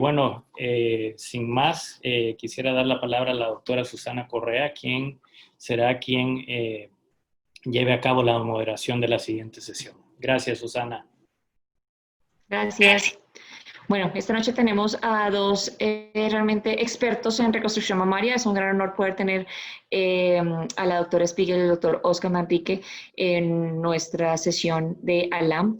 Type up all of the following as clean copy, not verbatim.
Bueno, sin más, quisiera dar la palabra a la doctora Susana Correa, quien será quien lleve a cabo la moderación de la siguiente sesión. Gracias, Susana. Gracias. Bueno, esta noche tenemos a dos realmente expertos en reconstrucción mamaria. Es un gran honor poder tener a la doctora Spiegel y el doctor Oscar Manrique en nuestra sesión de ALAM.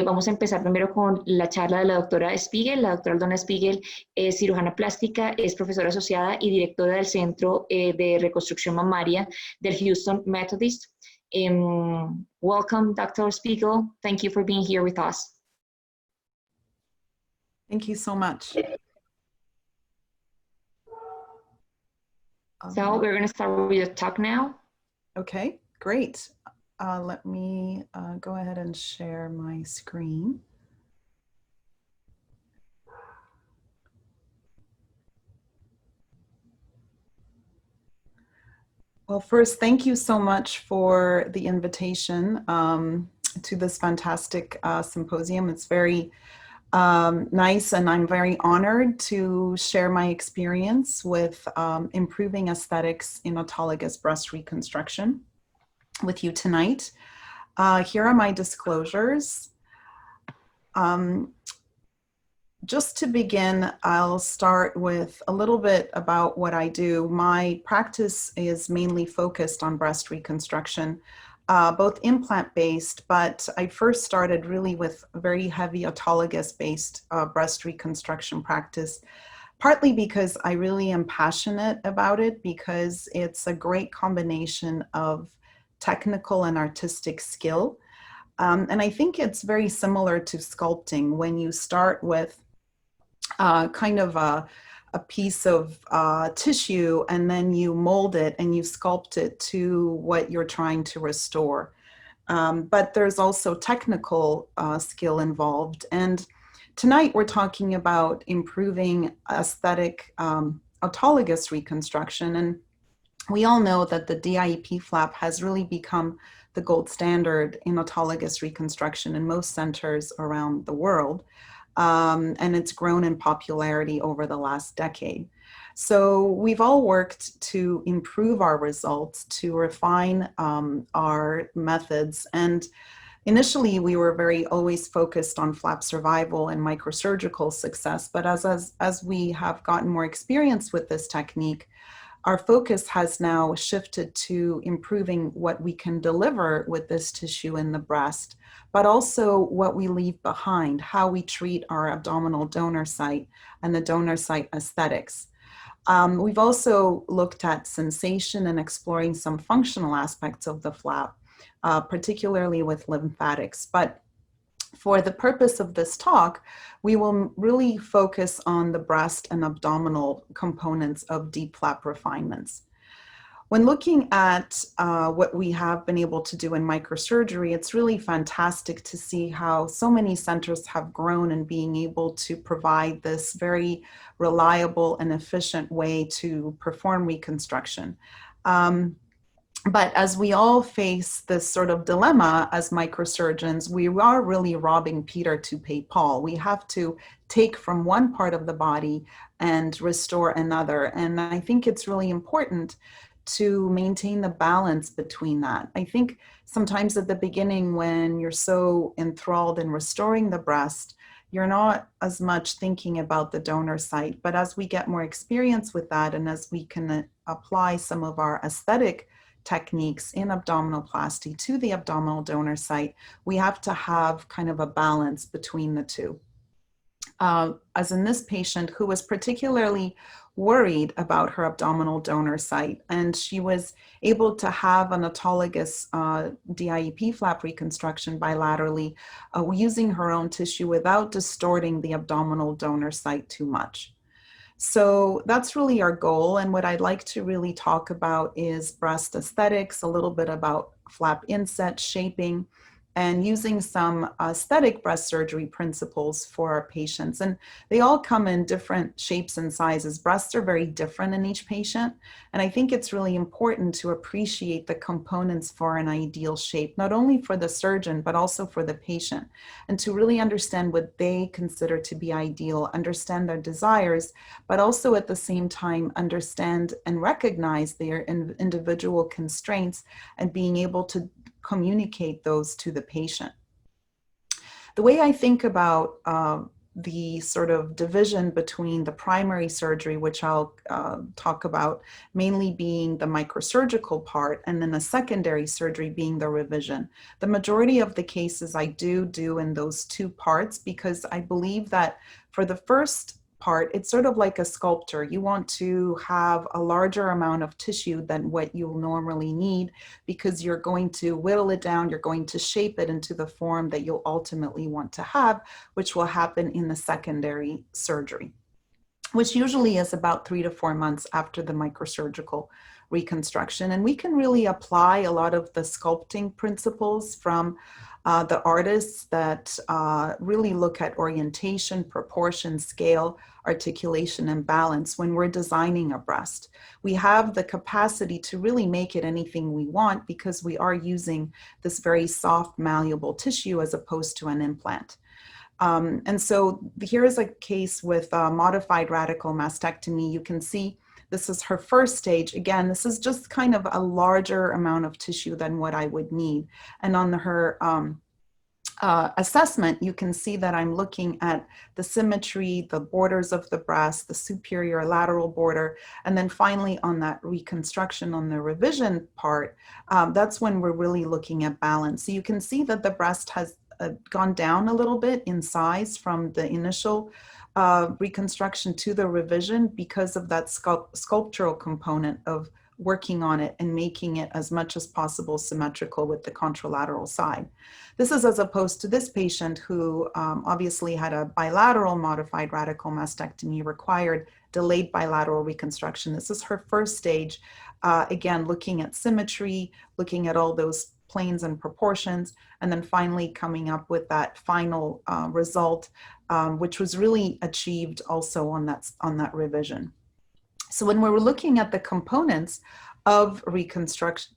Vamos a empezar primero con la charla de la doctora Spiegel. La doctora Aldona Spiegel es cirujana plástica, es profesora asociada y directora del Centro de Reconstrucción Mamaria del Houston Methodist. Welcome, Dr. Spiegel. Thank you for being here with us. Thank you so much. So we're going to start with the talk now. Okay, great. Let me go ahead and share my screen. Well, first, thank you so much for the invitation to this fantastic symposium. It's very nice, and I'm very honored to share my experience with improving aesthetics in autologous breast reconstruction with you tonight. Here are my disclosures. Just to begin, I'll start with a little bit about what I do. My practice is mainly focused on breast reconstruction, both implant-based, but I first started really with very heavy autologous-based breast reconstruction practice, partly because I really am passionate about it, because it's a great combination of technical and artistic skill. And I think it's very similar to sculpting. When you start with kind of a piece of tissue, and then you mold it and you sculpt it to what you're trying to restore. But there's also technical skill involved. And tonight we're talking about improving aesthetic autologous reconstruction. And we all know that the DIEP flap has really become the gold standard in autologous reconstruction in most centers around the world. And it's grown in popularity over the last decade. So we've all worked to improve our results, to refine our methods. And initially, we were always focused on flap survival and microsurgical success. But as we have gotten more experience with this technique, our focus has now shifted to improving what we can deliver with this tissue in the breast, but also what we leave behind, how we treat our abdominal donor site and the donor site aesthetics. We've also looked at sensation and exploring some functional aspects of the flap, particularly with lymphatics. But for the purpose of this talk, we will really focus on the breast and abdominal components of deep flap refinements. When looking at what we have been able to do in microsurgery, it's really fantastic to see how so many centers have grown in being able to provide this very reliable and efficient way to perform reconstruction. But as we all face this sort of dilemma as microsurgeons, we are really robbing Peter to pay Paul. We have to take from one part of the body and restore another. And I think it's really important to maintain the balance between that. I think sometimes at the beginning, when you're so enthralled in restoring the breast, you're not as much thinking about the donor site. But as we get more experience with that, and as we can apply some of our aesthetic techniques in abdominoplasty to the abdominal donor site, we have to have kind of a balance between the two. As in this patient who was particularly worried about her abdominal donor site, and she was able to have an autologous DIEP flap reconstruction bilaterally using her own tissue without distorting the abdominal donor site too much. So that's really our goal. And what I'd like to really talk about is breast aesthetics, a little bit about flap inset shaping, and using some aesthetic breast surgery principles for our patients. And they all come in different shapes and sizes. Breasts are very different in each patient. And I think it's really important to appreciate the components for an ideal shape, not only for the surgeon, but also for the patient, and to really understand what they consider to be ideal, understand their desires, but also at the same time understand and recognize their individual constraints and being able to communicate those to the patient. The way I think about the sort of division between the primary surgery, which I'll talk about, mainly being the microsurgical part, and then the secondary surgery being the revision. The majority of the cases I do in those two parts, because I believe that for the first part, it's sort of like a sculptor. You want to have a larger amount of tissue than what you'll normally need, because you're going to whittle it down, you're going to shape it into the form that you'll ultimately want to have, which will happen in the secondary surgery, which usually is about 3 to 4 months after the microsurgical reconstruction. And we can really apply a lot of the sculpting principles from the artists that really look at orientation, proportion, scale, articulation, and balance when we're designing a breast. We have the capacity to really make it anything we want because we are using this very soft, malleable tissue as opposed to an implant. And so here is a case with modified radical mastectomy. You can see this is her first stage. Again, this is just kind of a larger amount of tissue than what I would need. And on her assessment, you can see that I'm looking at the symmetry, the borders of the breast, the superior lateral border, and then finally on that reconstruction on the revision part, that's when we're really looking at balance. So you can see that the breast has gone down a little bit in size from the initial reconstruction to the revision because of that sculptural component of working on it and making it as much as possible symmetrical with the contralateral side. This is as opposed to this patient who obviously had a bilateral modified radical mastectomy, required delayed bilateral reconstruction. This is her first stage, again, looking at symmetry, looking at all those planes and proportions, and then finally coming up with that final result, which was really achieved also on that revision. So when we were looking at the components of reconstruction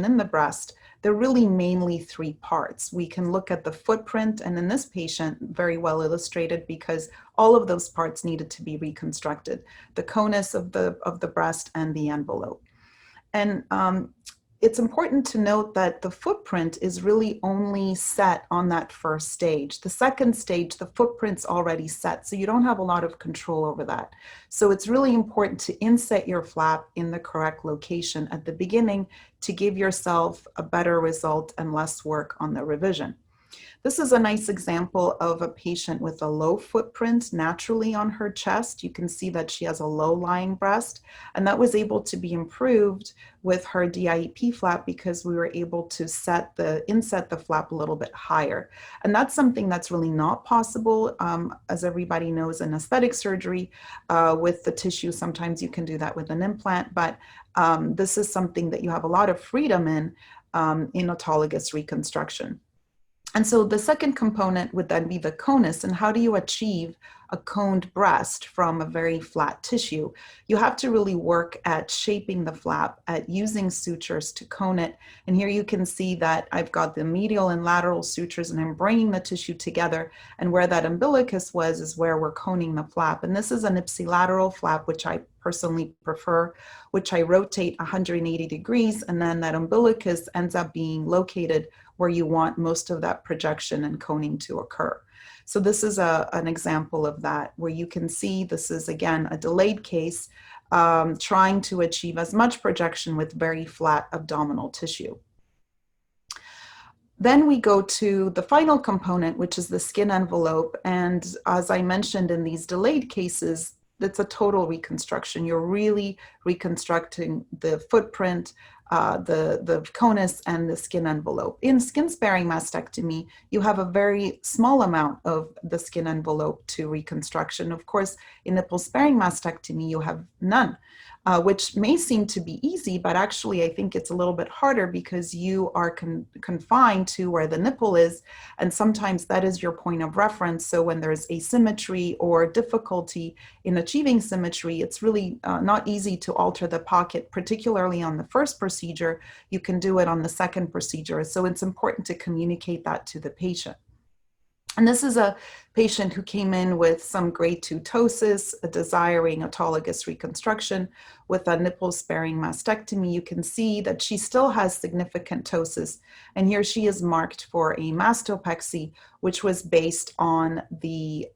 in the breast, they're really mainly 3 parts. We can look at the footprint, and in this patient, very well illustrated because all of those parts needed to be reconstructed: the conus of the breast and the envelope. And it's important to note that the footprint is really only set on that first stage. The second stage, the footprint's already set, so you don't have a lot of control over that. So it's really important to inset your flap in the correct location at the beginning to give yourself a better result and less work on the revision. This is a nice example of a patient with a low footprint naturally on her chest. You can see that she has a low-lying breast, and that was able to be improved with her DIEP flap because we were able to inset the flap a little bit higher. And that's something that's really not possible. As everybody knows, in aesthetic surgery with the tissue, sometimes you can do that with an implant, but this is something that you have a lot of freedom in autologous reconstruction. And so the second component would then be the conus, and how do you achieve a coned breast from a very flat tissue? You have to really work at shaping the flap, at using sutures to cone it. And here you can see that I've got the medial and lateral sutures, and I'm bringing the tissue together, and where that umbilicus was is where we're coning the flap. And this is an ipsilateral flap, which I personally prefer, which I rotate 180 degrees, and then that umbilicus ends up being located where you want most of that projection and coning to occur. So this is an example of that, where you can see this is, again, a delayed case trying to achieve as much projection with very flat abdominal tissue. Then we go to the final component, which is the skin envelope. And as I mentioned, in these delayed cases, it's a total reconstruction. You're really reconstructing the footprint, the conus and the skin envelope. In skin-sparing mastectomy, you have a very small amount of the skin envelope to reconstruction. Of course, in nipple-sparing mastectomy, you have none. Which may seem to be easy, but actually I think it's a little bit harder because you are confined to where the nipple is, and sometimes that is your point of reference. So when there's asymmetry or difficulty in achieving symmetry, it's really not easy to alter the pocket, particularly on the first procedure. You can do it on the second procedure. So it's important to communicate that to the patient. And this is a patient who came in with some grade 2 ptosis, desiring autologous reconstruction with a nipple-sparing mastectomy. You can see that she still has significant ptosis, and here she is marked for a mastopexy, which was based on the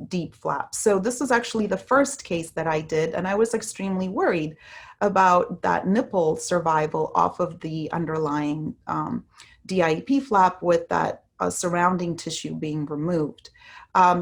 deep flap. So this was actually the first case that I did, and I was extremely worried about that nipple survival off of the underlying DIEP flap with that surrounding tissue being removed.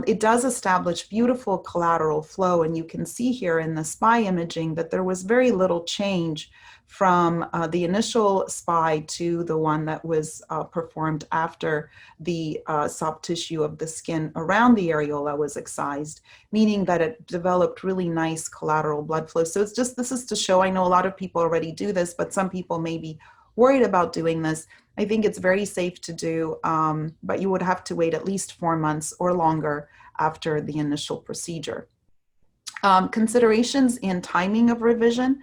It does establish beautiful collateral flow, and you can see here in the SPY imaging that there was very little change from the initial SPY to the one that was performed after the soft tissue of the skin around the areola was excised, meaning that it developed really nice collateral blood flow. So it's just, this is to show, I know a lot of people already do this, but some people may be worried about doing this. I think it's very safe to do, but you would have to wait at least 4 months or longer after the initial procedure. Considerations in timing of revision.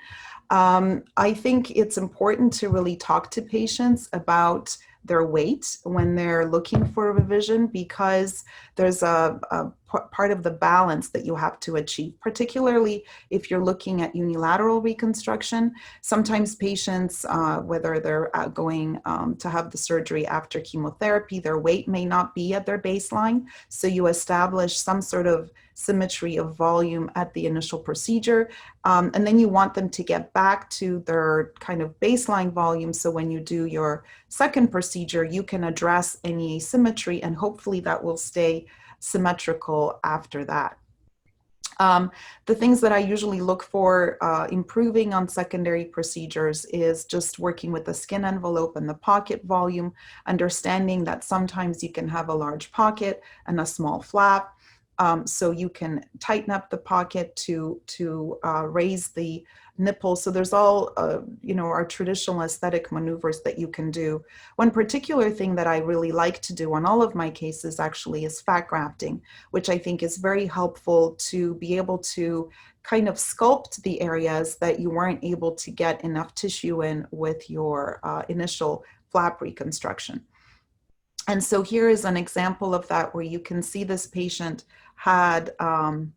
I think it's important to really talk to patients about their weight when they're looking for a revision, because there's a part of the balance that you have to achieve, particularly if you're looking at unilateral reconstruction. Sometimes patients, whether they're going to have the surgery after chemotherapy, their weight may not be at their baseline. So you establish some sort of symmetry of volume at the initial procedure, and then you want them to get back to their kind of baseline volume. So when you do your second procedure, you can address any asymmetry, and hopefully that will stay symmetrical after that. The things that I usually look for improving on secondary procedures is just working with the skin envelope and the pocket volume, understanding that sometimes you can have a large pocket and a small flap. So you can tighten up the pocket to raise the nipple. So there's all, our traditional aesthetic maneuvers that you can do. One particular thing that I really like to do on all of my cases actually is fat grafting, which I think is very helpful to be able to kind of sculpt the areas that you weren't able to get enough tissue in with your initial flap reconstruction. And so here is an example of that, where you can see this patient had on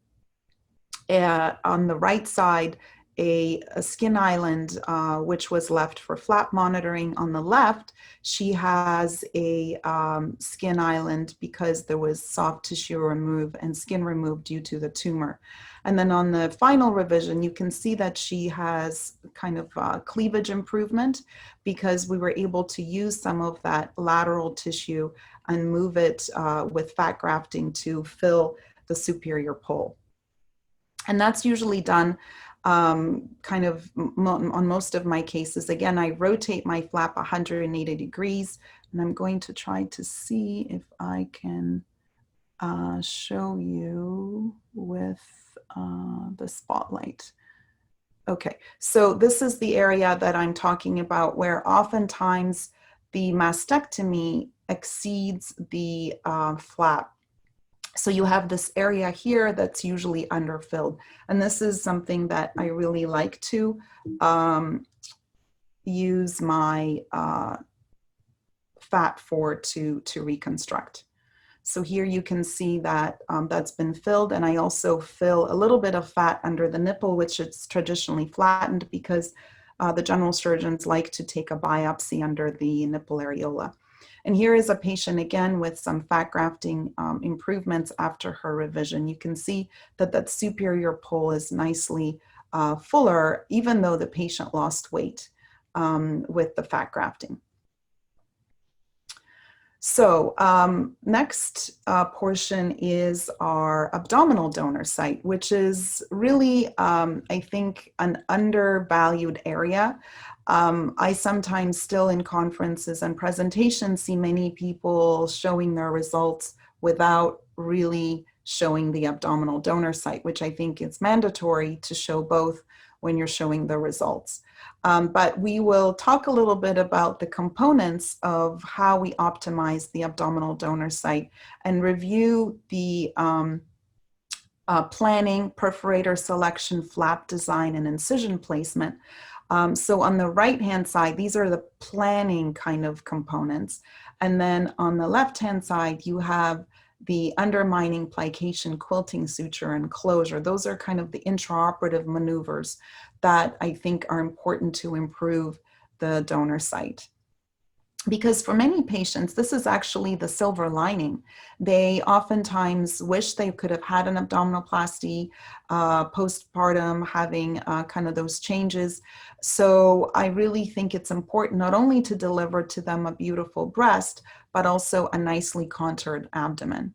the right side a skin island, which was left for flap monitoring. On the left, she has a skin island because there was soft tissue removed and skin removed due to the tumor. And then on the final revision, you can see that she has kind of cleavage improvement because we were able to use some of that lateral tissue and move it with fat grafting to fill the superior pole. And that's usually done kind of on most of my cases. Again, I rotate my flap 180 degrees, and I'm going to try to see if I can show you with the spotlight. Okay, so this is the area that I'm talking about, where oftentimes the mastectomy exceeds the flap. So you have this area here that's usually underfilled. And this is something that I really like to use my fat for to reconstruct. So here you can see that that's been filled, and I also fill a little bit of fat under the nipple, which is traditionally flattened because the general surgeons like to take a biopsy under the nipple areola. And here is a patient again with some fat grafting improvements after her revision. You can see that that superior pole is nicely fuller, even though the patient lost weight with the fat grafting. So next portion is our abdominal donor site, which is really, I think, an undervalued area. I sometimes still in conferences and presentations see many people showing their results without really showing the abdominal donor site, which I think is mandatory to show both when you're showing the results. But we will talk a little bit about the components of how we optimize the abdominal donor site and review the planning, perforator selection, flap design, and incision placement. So on the right-hand side, these are the planning kind of components. And then on the left-hand side, you have the undermining, plication, quilting, suture, and closure. Those are kind of the intraoperative maneuvers that I think are important to improve the donor site. Because for many patients, this is actually the silver lining. They oftentimes wish they could have had an abdominoplasty postpartum, having kind of those changes. So I really think it's important not only to deliver to them a beautiful breast, but also a nicely contoured abdomen.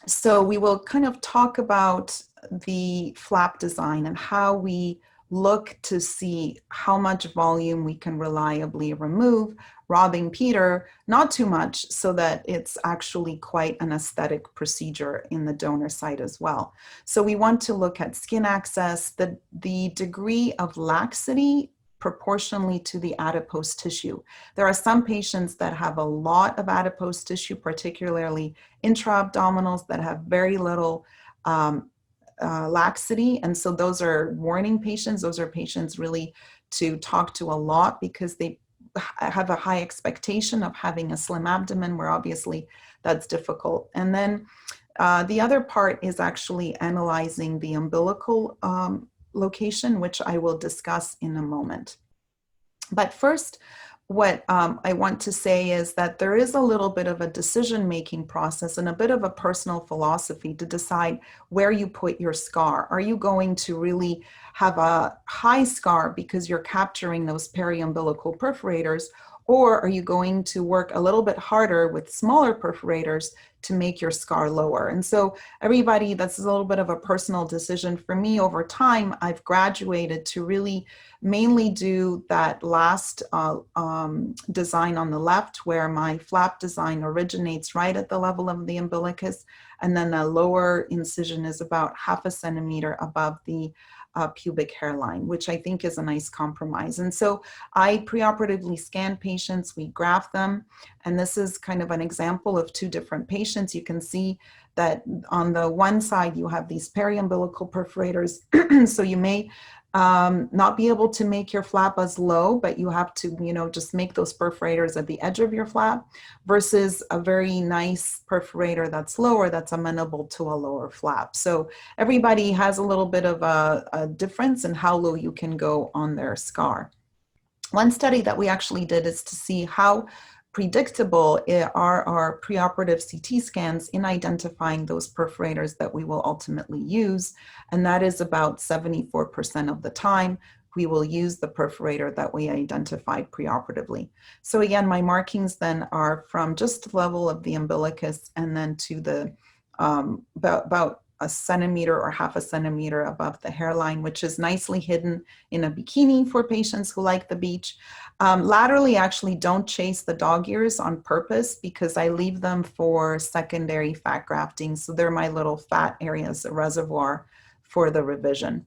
So we will kind of talk about the flap design and how we look to see how much volume we can reliably remove, robbing Peter, not too much, so that it's actually quite an aesthetic procedure in the donor site as well. So we want to look at skin access, the degree of laxity proportionally to the adipose tissue. There are some patients that have a lot of adipose tissue, particularly intra-abdominals, that have very little laxity. And so those are warning patients. Those are patients really to talk to a lot, because they have a high expectation of having a slim abdomen, where obviously that's difficult. And then the other part is actually analyzing the umbilical location, which I will discuss in a moment. But first, what I want to say is that there is a little bit of a decision-making process and a bit of a personal philosophy to decide where you put your scar. Are you going to really have a high scar because you're capturing those periumbilical perforators, or are you going to work a little bit harder with smaller perforators to make your scar lower? And so everybody, that's a little bit of a personal decision. For me, over time, I've graduated to really mainly do that last design on the left, where my flap design originates right at the level of the umbilicus, and then the lower incision is about 0.5 centimeter above the pubic hairline, which I think is a nice compromise. And so I preoperatively scan patients, we graph them, and this is kind of an example of two different patients. You can see that on the one side you have these periumbilical perforators, so you may not be able to make your flap as low, but you have to, just make those perforators at the edge of your flap, versus a very nice perforator that's lower, that's amenable to a lower flap. So everybody has a little bit of a difference in how low you can go on their scar. One study that we actually did is to see how predictable are our preoperative CT scans in identifying those perforators that we will ultimately use. And that is about 74% of the time we will use the perforator that we identified preoperatively. So again, my markings then are from just the level of the umbilicus and then to the about 1 centimeter or 0.5 centimeter above the hairline, which is nicely hidden in a bikini for patients who like the beach. Laterally, actually don't chase the dog ears on purpose, because I leave them for secondary fat grafting. So they're my little fat areas, a reservoir for the revision.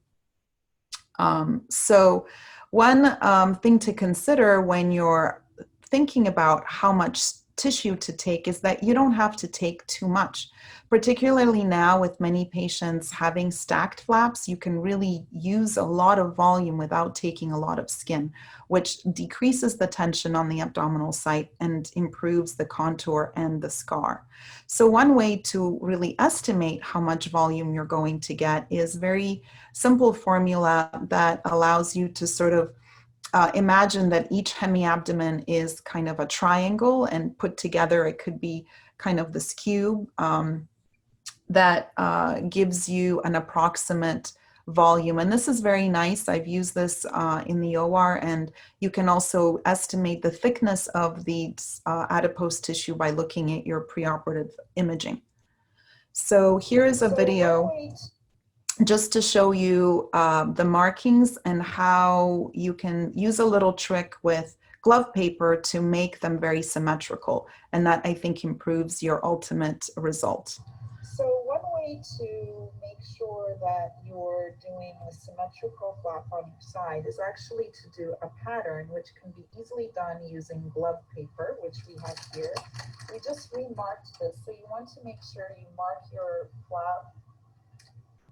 So one thing to consider when you're thinking about how much tissue to take is that you don't have to take too much. Particularly now with many patients having stacked flaps, you can really use a lot of volume without taking a lot of skin, which decreases the tension on the abdominal site and improves the contour and the scar. So one way to really estimate how much volume you're going to get is a very simple formula that allows you to sort of imagine that each hemiabdomen is kind of a triangle, and put together it could be kind of this cube that gives you an approximate volume. And this is very nice. I've used this in the OR, and you can also estimate the thickness of the adipose tissue by looking at your preoperative imaging. So here is a video just to show you the markings and how you can use a little trick with glove paper to make them very symmetrical. And that, I think, improves your ultimate result. So one way to make sure that you're doing a symmetrical flap on each side is actually to do a pattern, which can be easily done using glove paper, which we have here. We just remarked this, so you want to make sure you mark your flap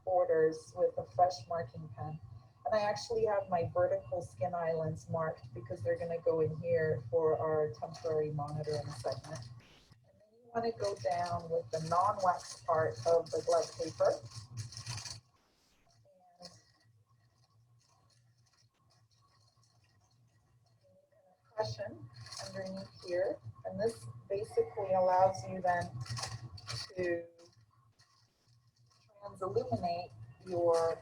borders with a fresh marking pen. And I actually have my vertical skin islands marked because they're going to go in here for our temporary monitoring segment. And then you want to go down with the non-wax part of the glove paper. And impression underneath here. And this basically allows you then to illuminate your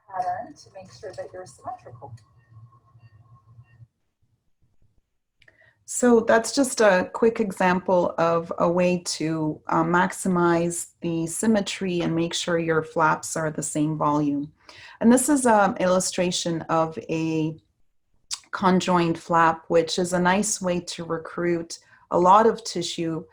pattern to make sure that you're symmetrical. So that's just a quick example of a way to maximize the symmetry and make sure your flaps are the same volume. And this is an illustration of a conjoined flap, which is a nice way to recruit a lot of tissue.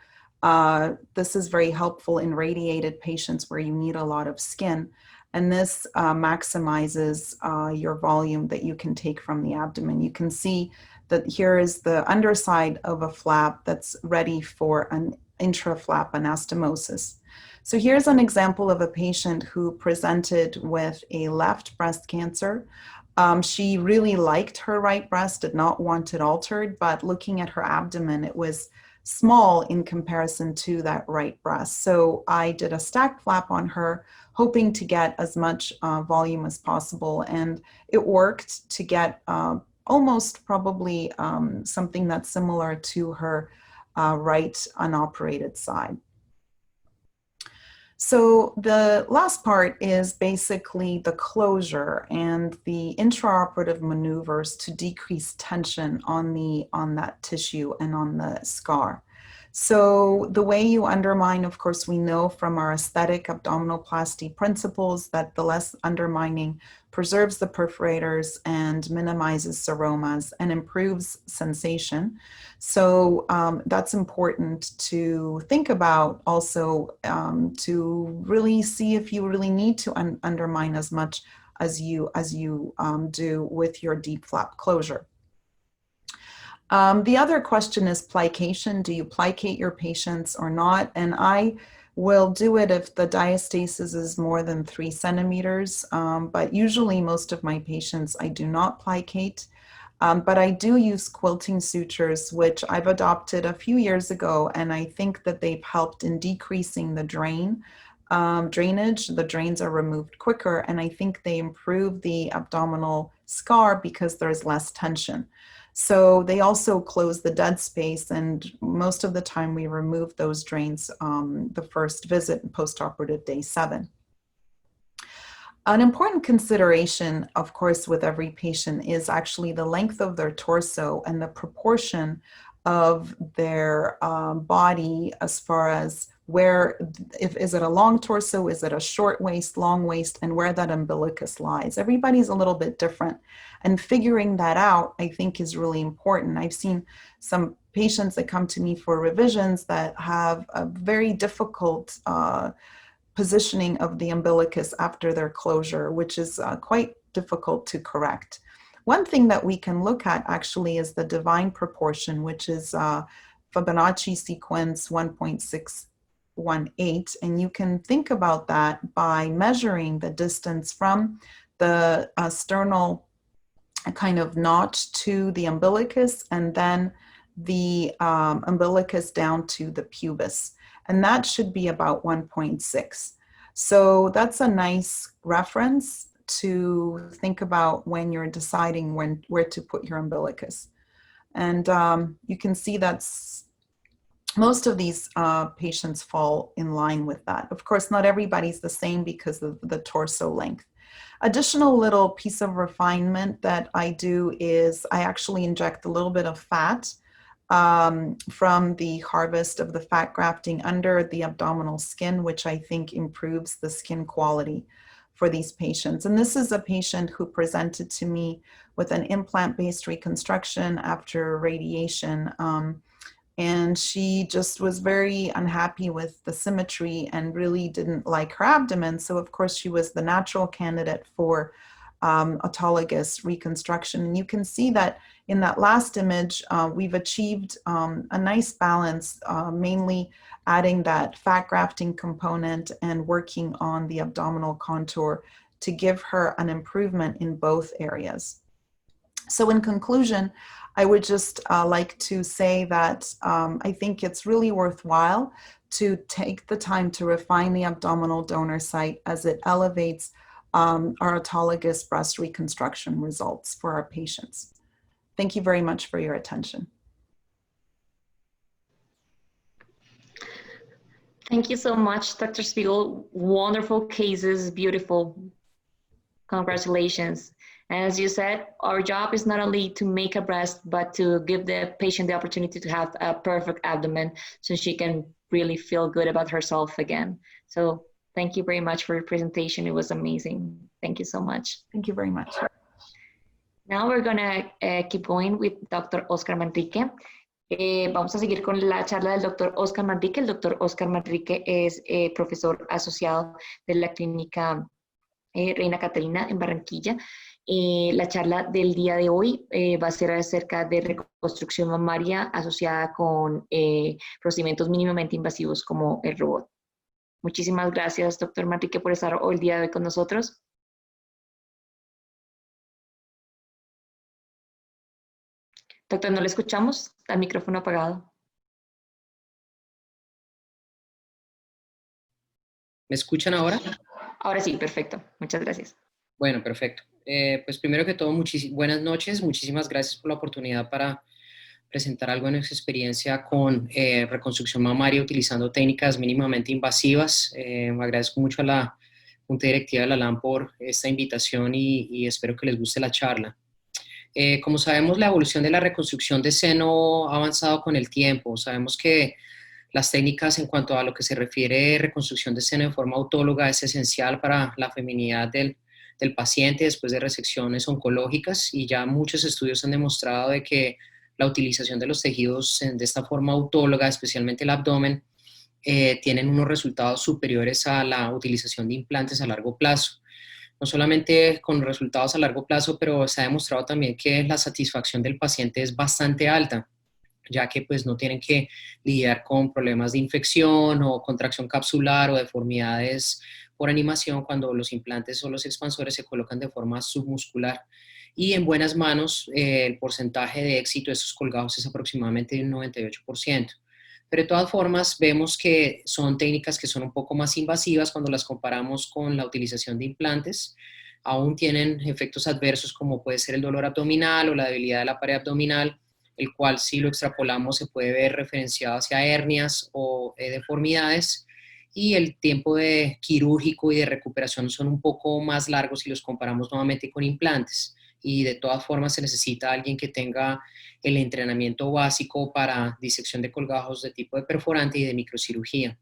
This is very helpful in radiated patients where you need a lot of skin. And this maximizes your volume that you can take from the abdomen. You can see that here is the underside of a flap that's ready for an intraflap anastomosis. So here's an example of a patient who presented with a left breast cancer. She really liked her right breast, did not want it altered, but looking at her abdomen, it was small in comparison to that right breast. So I did a stacked flap on her, hoping to get as much volume as possible. And it worked to get almost probably something that's similar to her right unoperated side. So the last part is basically the closure and the intraoperative maneuvers to decrease tension on that tissue and on the scar. So the way you undermine, of course, we know from our aesthetic abdominoplasty principles that the less undermining preserves the perforators and minimizes seromas and improves sensation. So that's important to think about also to really see if you really need to undermine as much as you do with your deep flap closure. The other question is plication. Do you plicate your patients or not? And I will do it if the diastasis is more than 3 centimeters, but usually most of my patients I do not plicate. But I do use quilting sutures, which I've adopted a few years ago, and I think that they've helped in decreasing the drainage. The drains are removed quicker, and I think they improve the abdominal scar because there's less tension. So they also close the dead space, and most of the time we remove those drains the first visit, postoperative day 7. An important consideration, of course, with every patient is actually the length of their torso and the proportion of their body as far as where, is it a long torso, is it a short waist, long waist, and where that umbilicus lies. Everybody's a little bit different, and figuring that out, I think, is really important. I've seen some patients that come to me for revisions that have a very difficult positioning of the umbilicus after their closure, which is quite difficult to correct. One thing that we can look at actually is the divine proportion, which is Fibonacci sequence 1.618, and you can think about that by measuring the distance from the sternal kind of notch to the umbilicus, and then the umbilicus down to the pubis. And that should be about 1.6. So that's a nice reference to think about when you're deciding where to put your umbilicus. And you can see that's most of these patients fall in line with that. Of course, not everybody's the same because of the torso length. Additional little piece of refinement that I do is I actually inject a little bit of fat from the harvest of the fat grafting under the abdominal skin, which I think improves the skin quality for these patients. And this is a patient who presented to me with an implant-based reconstruction after radiation. And she just was very unhappy with the symmetry and really didn't like her abdomen. So of course she was the natural candidate for autologous reconstruction. And you can see that in that last image, we've achieved a nice balance, mainly adding that fat grafting component and working on the abdominal contour to give her an improvement in both areas. So in conclusion, I would just like to say that I think it's really worthwhile to take the time to refine the abdominal donor site as it elevates our autologous breast reconstruction results for our patients. Thank you very much for your attention. Thank you so much, Dr. Spiegel. Wonderful cases, beautiful. Congratulations. As you said, our job is not only to make a breast, but to give the patient the opportunity to have a perfect abdomen so she can really feel good about herself again. So thank you very much for your presentation. It was amazing. Thank you so much. Thank you very much. Now we're gonna keep going with Dr. Oscar Manrique. Vamos a seguir con la charla del Dr. Oscar Manrique. El Dr. Oscar Manrique es profesor asociado de la clínica Reina Catarina en Barranquilla. La charla del día de hoy va a ser acerca de reconstrucción mamaria asociada con procedimientos mínimamente invasivos como el robot. Muchísimas gracias, doctor Manrique, por estar hoy el día de hoy con nosotros. Doctor, no le escuchamos, está el micrófono apagado. ¿Me escuchan ahora? Ahora sí, perfecto. Muchas gracias. Bueno, perfecto. Pues primero que todo, buenas noches. Muchísimas gracias por la oportunidad para presentar algo de nuestra experiencia con reconstrucción mamaria utilizando técnicas mínimamente invasivas. Agradezco mucho a la Junta Directiva de la LAM por esta invitación y espero que les guste la charla. Como sabemos, la evolución de la reconstrucción de seno ha avanzado con el tiempo. Sabemos que las técnicas en cuanto a lo que se refiere a reconstrucción de seno de forma autóloga es esencial para la feminidad del paciente después de resecciones oncológicas, y ya muchos estudios han demostrado de que la utilización de los tejidos de esta forma autóloga, especialmente el abdomen, tienen unos resultados superiores a la utilización de implantes a largo plazo. No solamente con resultados a largo plazo, pero se ha demostrado también que la satisfacción del paciente es bastante alta, ya que pues no tienen que lidiar con problemas de infección o contracción capsular o deformidades por animación cuando los implantes o los expansores se colocan de forma submuscular. Y en buenas manos, el porcentaje de éxito de esos colgados es aproximadamente un 98%. Pero de todas formas, vemos que son técnicas que son un poco más invasivas cuando las comparamos con la utilización de implantes. Aún tienen efectos adversos como puede ser el dolor abdominal o la debilidad de la pared abdominal, el cual si lo extrapolamos se puede ver referenciado hacia hernias o deformidades, y el tiempo de quirúrgico y de recuperación son un poco más largos si los comparamos nuevamente con implantes. Y de todas formas se necesita alguien que tenga el entrenamiento básico para disección de colgajos de tipo de perforante y de microcirugía.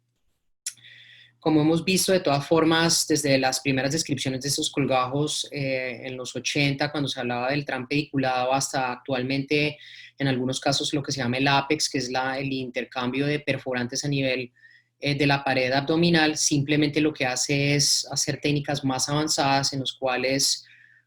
Como hemos visto, de todas formas, desde las primeras descripciones de estos colgajos en los 80, cuando se hablaba del transpediculado, hasta actualmente, en algunos casos, lo que se llama el APEX, que es el intercambio de perforantes a nivel de la pared abdominal, simplemente lo que hace es hacer técnicas más avanzadas en las cuales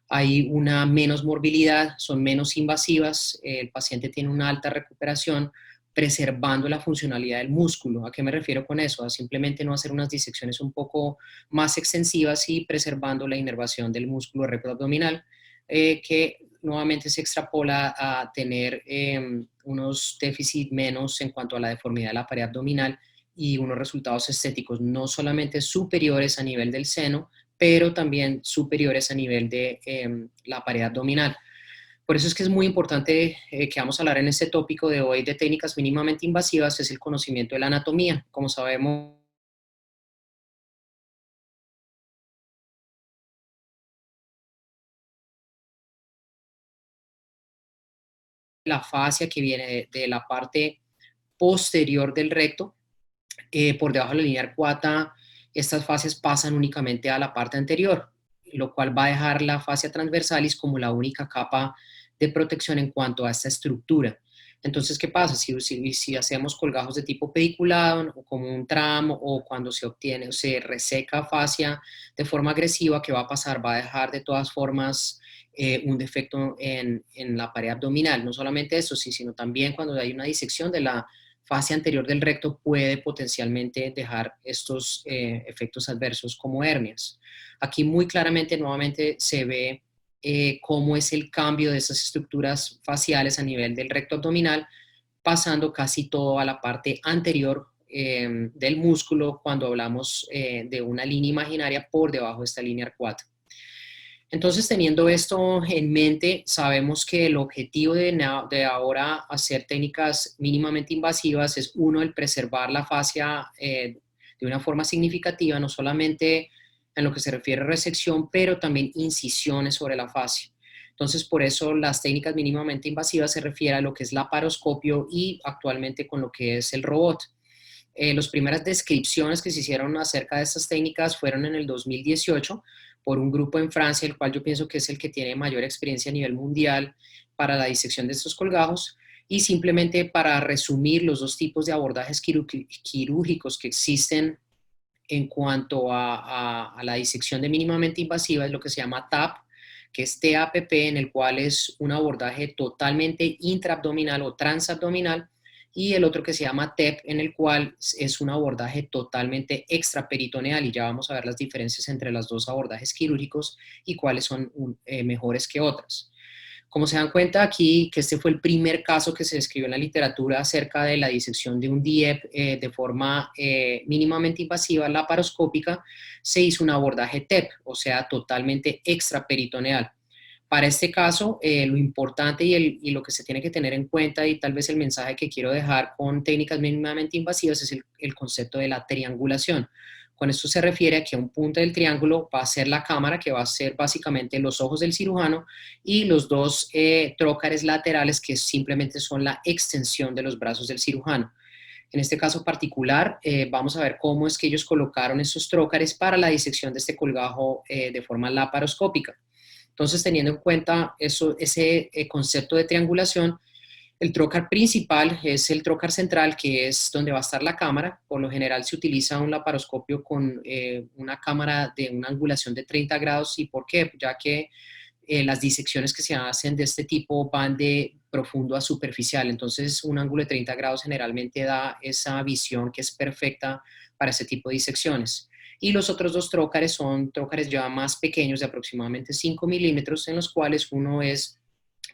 hay una menos morbilidad, son menos invasivas, el paciente tiene una alta recuperación, preservando la funcionalidad del músculo. ¿A qué me refiero con eso? A simplemente no hacer unas disecciones un poco más extensivas y preservando la inervación del músculo rectoabdominal, que nuevamente se extrapola a tener unos déficits menos en cuanto a la deformidad de la pared abdominal y unos resultados estéticos no solamente superiores a nivel del seno, pero también superiores a nivel de la pared abdominal. Por eso es que es muy importante que vamos a hablar en este tópico de hoy de técnicas mínimamente invasivas, es el conocimiento de la anatomía. Como sabemos, la fascia que viene de la parte posterior del recto, por debajo de la línea arcuata, estas fascias pasan únicamente a la parte anterior, lo cual va a dejar la fascia transversalis como la única capa de protección en cuanto a esta estructura. Entonces, ¿qué pasa? Si hacemos colgajos de tipo pediculado, o como un tramo, o cuando se obtiene o se reseca fascia de forma agresiva, ¿qué va a pasar? Va a dejar de todas formas un defecto en la pared abdominal. No solamente eso, sino también cuando hay una disección de la fascia anterior del recto puede potencialmente dejar estos efectos adversos como hernias. Aquí muy claramente nuevamente se ve cómo es el cambio de esas estructuras faciales a nivel del recto abdominal, pasando casi todo a la parte anterior del músculo cuando hablamos de una línea imaginaria por debajo de esta línea arcuata. Entonces, teniendo esto en mente, sabemos que el objetivo de ahora hacer técnicas mínimamente invasivas es, uno, el preservar la fascia de una forma significativa, no solamente en lo que se refiere a resección, pero también incisiones sobre la fascia. Entonces, por eso las técnicas mínimamente invasivas se refiere a lo que es laparoscopio y actualmente con lo que es el robot. Las primeras descripciones que se hicieron acerca de estas técnicas fueron en el 2018 por un grupo en Francia, el cual yo pienso que es el que tiene mayor experiencia a nivel mundial para la disección de estos colgajos. Y simplemente para resumir los dos tipos de abordajes quirúrgicos que existen en cuanto a la disección de mínimamente invasiva, es lo que se llama TAP, que es TAPP, en el cual es un abordaje totalmente intraabdominal o transabdominal, y el otro que se llama TEP, en el cual es un abordaje totalmente extraperitoneal, y ya vamos a ver las diferencias entre los dos abordajes quirúrgicos y cuáles son mejores que otras. Como se dan cuenta aquí, que este fue el primer caso que se describió en la literatura acerca de la disección de un DIEP de forma mínimamente invasiva laparoscópica, se hizo un abordaje TEP, o sea, totalmente extraperitoneal. Para este caso, lo importante y lo que se tiene que tener en cuenta, y tal vez el mensaje que quiero dejar con técnicas mínimamente invasivas, es el concepto de la triangulación. Con esto se refiere a que un punto del triángulo va a ser la cámara, que va a ser básicamente los ojos del cirujano, y los dos trócares laterales, que simplemente son la extensión de los brazos del cirujano. En este caso particular, vamos a ver cómo es que ellos colocaron esos trócares para la disección de este colgajo de forma laparoscópica. Entonces, teniendo en cuenta ese concepto de triangulación, el trocar principal es el trocar central, que es donde va a estar la cámara. Por lo general se utiliza un laparoscopio con una cámara de una angulación de 30 grados. ¿Y por qué? Ya que las disecciones que se hacen de este tipo van de profundo a superficial. Entonces, un ángulo de 30 grados generalmente da esa visión que es perfecta para ese tipo de disecciones. Y los otros dos trócares son trócares ya más pequeños, de aproximadamente 5 milímetros, en los cuales uno es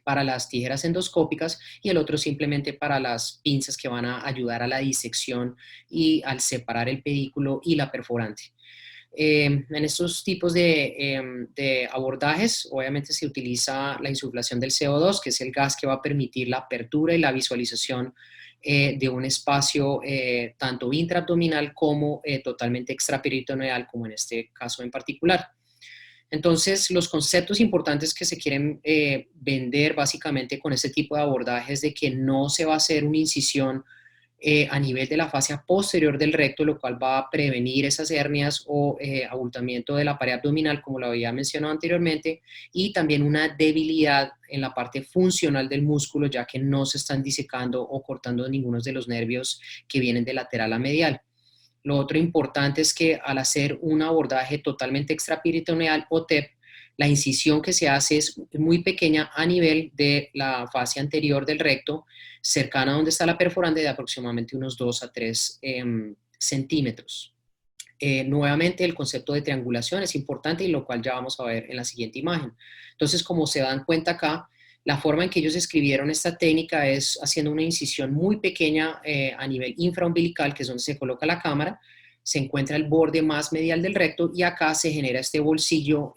para las tijeras endoscópicas y el otro simplemente para las pinzas que van a ayudar a la disección y al separar el pedículo y la perforante. En estos tipos de abordajes, obviamente se utiliza la insuflación del CO2, que es el gas que va a permitir la apertura y la visualización de un espacio tanto intraabdominal como totalmente extraperitoneal, como en este caso en particular. Entonces, los conceptos importantes que se quieren vender básicamente con este tipo de abordajes, de que no se va a hacer una incisión a nivel de la fascia posterior del recto, lo cual va a prevenir esas hernias o abultamiento de la pared abdominal, como lo había mencionado anteriormente, y también una debilidad en la parte funcional del músculo, ya que no se están disecando o cortando ninguno de los nervios que vienen de lateral a medial. Lo otro importante es que al hacer un abordaje totalmente extraperitoneal o TEP, la incisión que se hace es muy pequeña a nivel de la fascia anterior del recto, cercana a donde está la perforante, de aproximadamente unos 2 a 3 centímetros. Nuevamente, el concepto de triangulación es importante, y lo cual ya vamos a ver en la siguiente imagen. Entonces, como se dan cuenta acá, la forma en que ellos escribieron esta técnica es haciendo una incisión muy pequeña a nivel infraumbilical, que es donde se coloca la cámara, se encuentra el borde más medial del recto, y acá se genera este bolsillo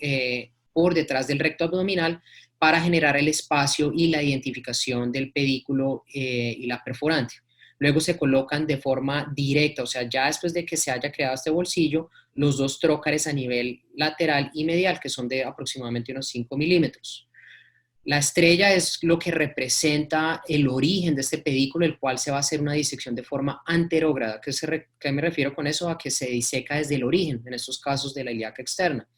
por detrás del recto abdominal para generar el espacio y la identificación del pedículo y la perforante. Luego se colocan de forma directa, o sea, ya después de que se haya creado este bolsillo, los dos trócares a nivel lateral y medial, que son de aproximadamente unos 5 milímetros. La estrella es lo que representa el origen de este pedículo, el cual se va a hacer una disección de forma anterógrada. ¿Qué me refiero con eso? A que se diseca desde el origen, en estos casos de la ilíaca externa.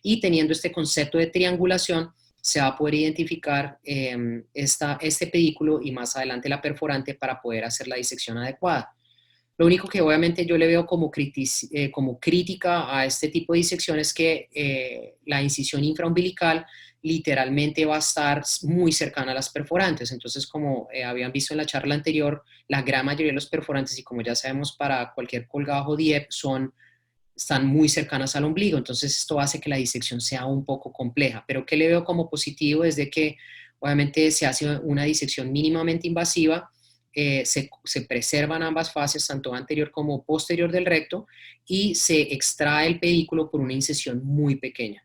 Y teniendo este concepto de triangulación, se va a poder identificar este pedículo y más adelante la perforante para poder hacer la disección adecuada. Lo único que obviamente yo le veo como crítica a este tipo de disección es que la incisión infraumbilical literalmente va a estar muy cercana a las perforantes. Entonces, como habían visto en la charla anterior, la gran mayoría de los perforantes, y como ya sabemos para cualquier colgajo DIEP, están muy cercanas al ombligo. Entonces, esto hace que la disección sea un poco compleja. Pero ¿qué le veo como positivo? Es de que obviamente se hace una disección mínimamente invasiva, se preservan ambas fases, tanto anterior como posterior del recto, y se extrae el pedículo por una incisión muy pequeña.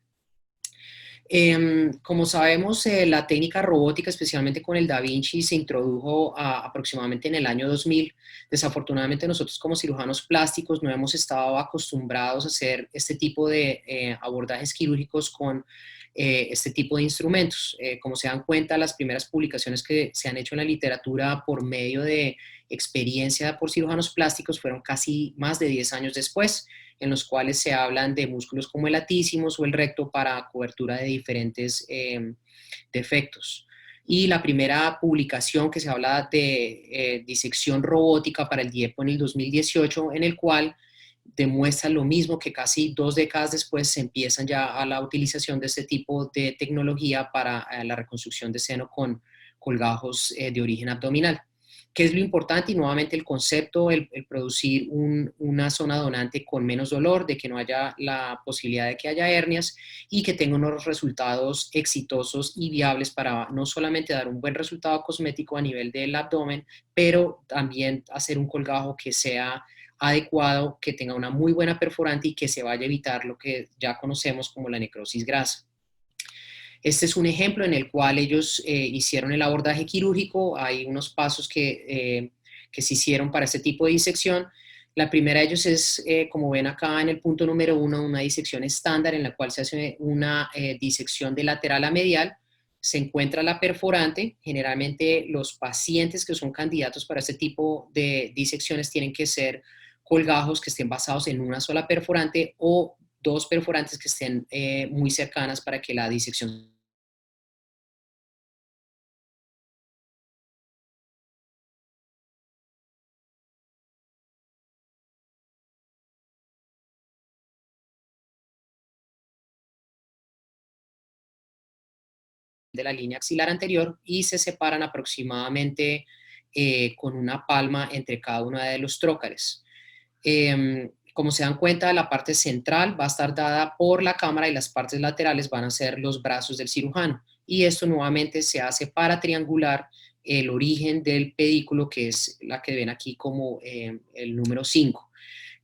Como sabemos, la técnica robótica, especialmente con el Da Vinci, se introdujo aproximadamente en el año 2000. Desafortunadamente, nosotros como cirujanos plásticos no hemos estado acostumbrados a hacer este tipo de abordajes quirúrgicos con este tipo de instrumentos. Como se dan cuenta, las primeras publicaciones que se han hecho en la literatura por medio de experiencia por cirujanos plásticos fueron casi más de 10 años después, en los cuales se hablan de músculos como el latísimos o el recto para cobertura de diferentes defectos. Y la primera publicación que se habla de disección robótica para el DIEPO en el 2018, en el cual demuestra lo mismo que casi 2 décadas después se empiezan ya a la utilización de este tipo de tecnología para la reconstrucción de seno con colgajos de origen abdominal. ¿Qué es lo importante? Y nuevamente el concepto, el producir una zona donante con menos dolor, de que no haya la posibilidad de que haya hernias y que tenga unos resultados exitosos y viables para no solamente dar un buen resultado cosmético a nivel del abdomen, pero también hacer un colgajo que sea adecuado, que tenga una muy buena perforante y que se vaya a evitar lo que ya conocemos como la necrosis grasa. Este es un ejemplo en el cual ellos hicieron el abordaje quirúrgico. Hay unos pasos que se hicieron para este tipo de disección. La primera de ellos es, como ven acá en el punto número 1, una disección estándar en la cual se hace una disección de lateral a medial. Se encuentra la perforante. Generalmente los pacientes que son candidatos para este tipo de disecciones tienen que ser colgajos que estén basados en una sola perforante o 2 perforantes que estén muy cercanas para que la disección de la línea axilar anterior y se separan aproximadamente con una palma entre cada uno de los trócares. Como se dan cuenta, la parte central va a estar dada por la cámara y las partes laterales van a ser los brazos del cirujano. Y esto nuevamente se hace para triangular el origen del pedículo, que es la que ven aquí como el número 5.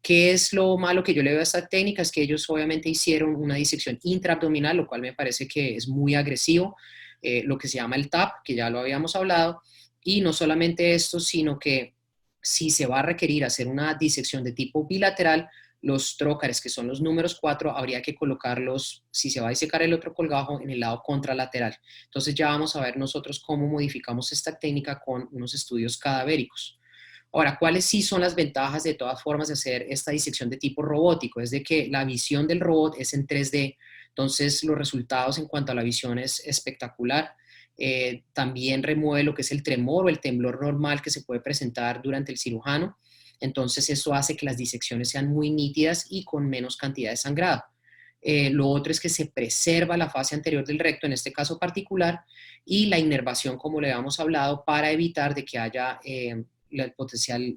¿Qué es lo malo que yo le veo a esta técnica? Es que ellos obviamente hicieron una disección intraabdominal, lo cual me parece que es muy agresivo, lo que se llama el TAP, que ya lo habíamos hablado, y no solamente esto, sino que si se va a requerir hacer una disección de tipo bilateral, los trócares, que son los números 4, habría que colocarlos, si se va a disecar el otro colgajo, en el lado contralateral. Entonces ya vamos a ver nosotros cómo modificamos esta técnica con unos estudios cadavéricos. Ahora, ¿cuáles sí son las ventajas de todas formas de hacer esta disección de tipo robótico? Es de que la visión del robot es en 3D, entonces los resultados en cuanto a la visión es espectacular. También remueve lo que es el tremor o el temblor normal que se puede presentar durante el cirujano. Entonces eso hace que las disecciones sean muy nítidas y con menos cantidad de sangrado. Lo otro es que se preserva la fase anterior del recto, en este caso particular, y la inervación, como le habíamos hablado, para evitar de que haya la potencial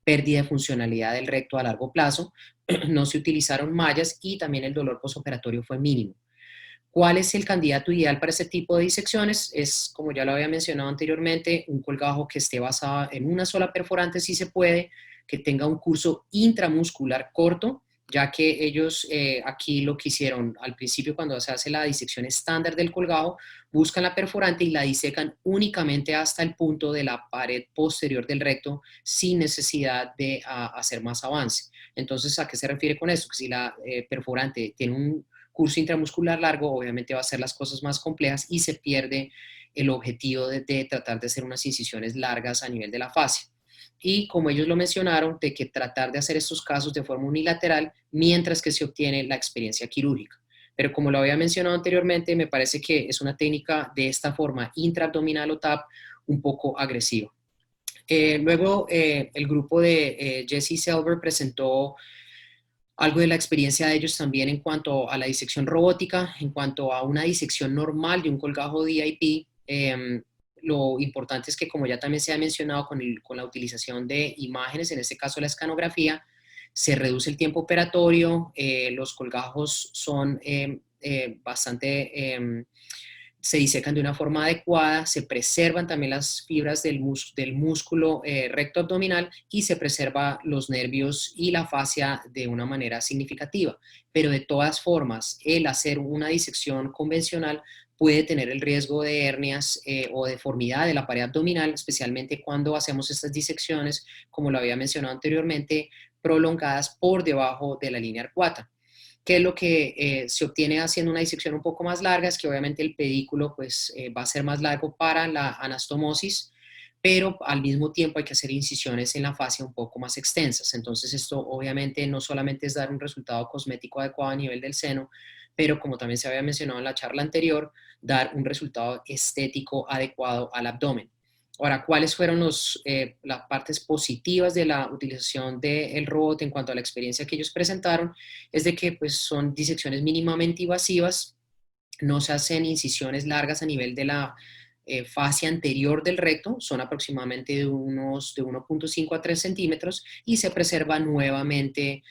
pérdida de funcionalidad del recto a largo plazo. No se utilizaron mallas y también el dolor postoperatorio fue mínimo. ¿Cuál es el candidato ideal para este tipo de disecciones? Es, como ya lo había mencionado anteriormente, un colgajo que esté basado en una sola perforante si se puede, que tenga un curso intramuscular corto ya que ellos aquí lo que hicieron al principio cuando se hace la disección estándar del colgajo, buscan la perforante y la disecan únicamente hasta el punto de la pared posterior del recto sin necesidad de hacer más avance. Entonces, ¿a qué se refiere con esto? Que si la perforante tiene un curso intramuscular largo, obviamente va a hacer las cosas más complejas y se pierde el objetivo de tratar de hacer unas incisiones largas a nivel de la fascia. Y como ellos lo mencionaron, de que tratar de hacer estos casos de forma unilateral mientras que se obtiene la experiencia quirúrgica. Pero como lo había mencionado anteriormente, me parece que es una técnica de esta forma intraabdominal o TAP un poco agresiva. Luego, el grupo de Jesse Selber presentó algo de la experiencia de ellos también en cuanto a la disección robótica, en cuanto a una disección normal de un colgajo DIP. Lo importante es que, como ya también se ha mencionado con la utilización de imágenes, en este caso la escanografía, se reduce el tiempo operatorio, los colgajos son bastante se disecan de una forma adecuada, se preservan también las fibras del músculo recto abdominal y se preserva los nervios y la fascia de una manera significativa. Pero de todas formas, el hacer una disección convencional puede tener el riesgo de hernias o deformidad de la pared abdominal, especialmente cuando hacemos estas disecciones, como lo había mencionado anteriormente, prolongadas por debajo de la línea arcuata. ¿Qué es lo que se obtiene haciendo una disección un poco más larga? Es que obviamente el pedículo pues, va a ser más largo para la anastomosis, pero al mismo tiempo hay que hacer incisiones en la fascia un poco más extensas. Entonces esto obviamente no solamente es dar un resultado cosmético adecuado a nivel del seno, pero como también se había mencionado en la charla anterior, dar un resultado estético adecuado al abdomen. Ahora, ¿cuáles fueron las partes positivas de la utilización del robot en cuanto a la experiencia que ellos presentaron? Es de que pues, son disecciones mínimamente invasivas, no se hacen incisiones largas a nivel de la fascia anterior del recto, son aproximadamente de 1.5 a 3 centímetros y se preserva nuevamente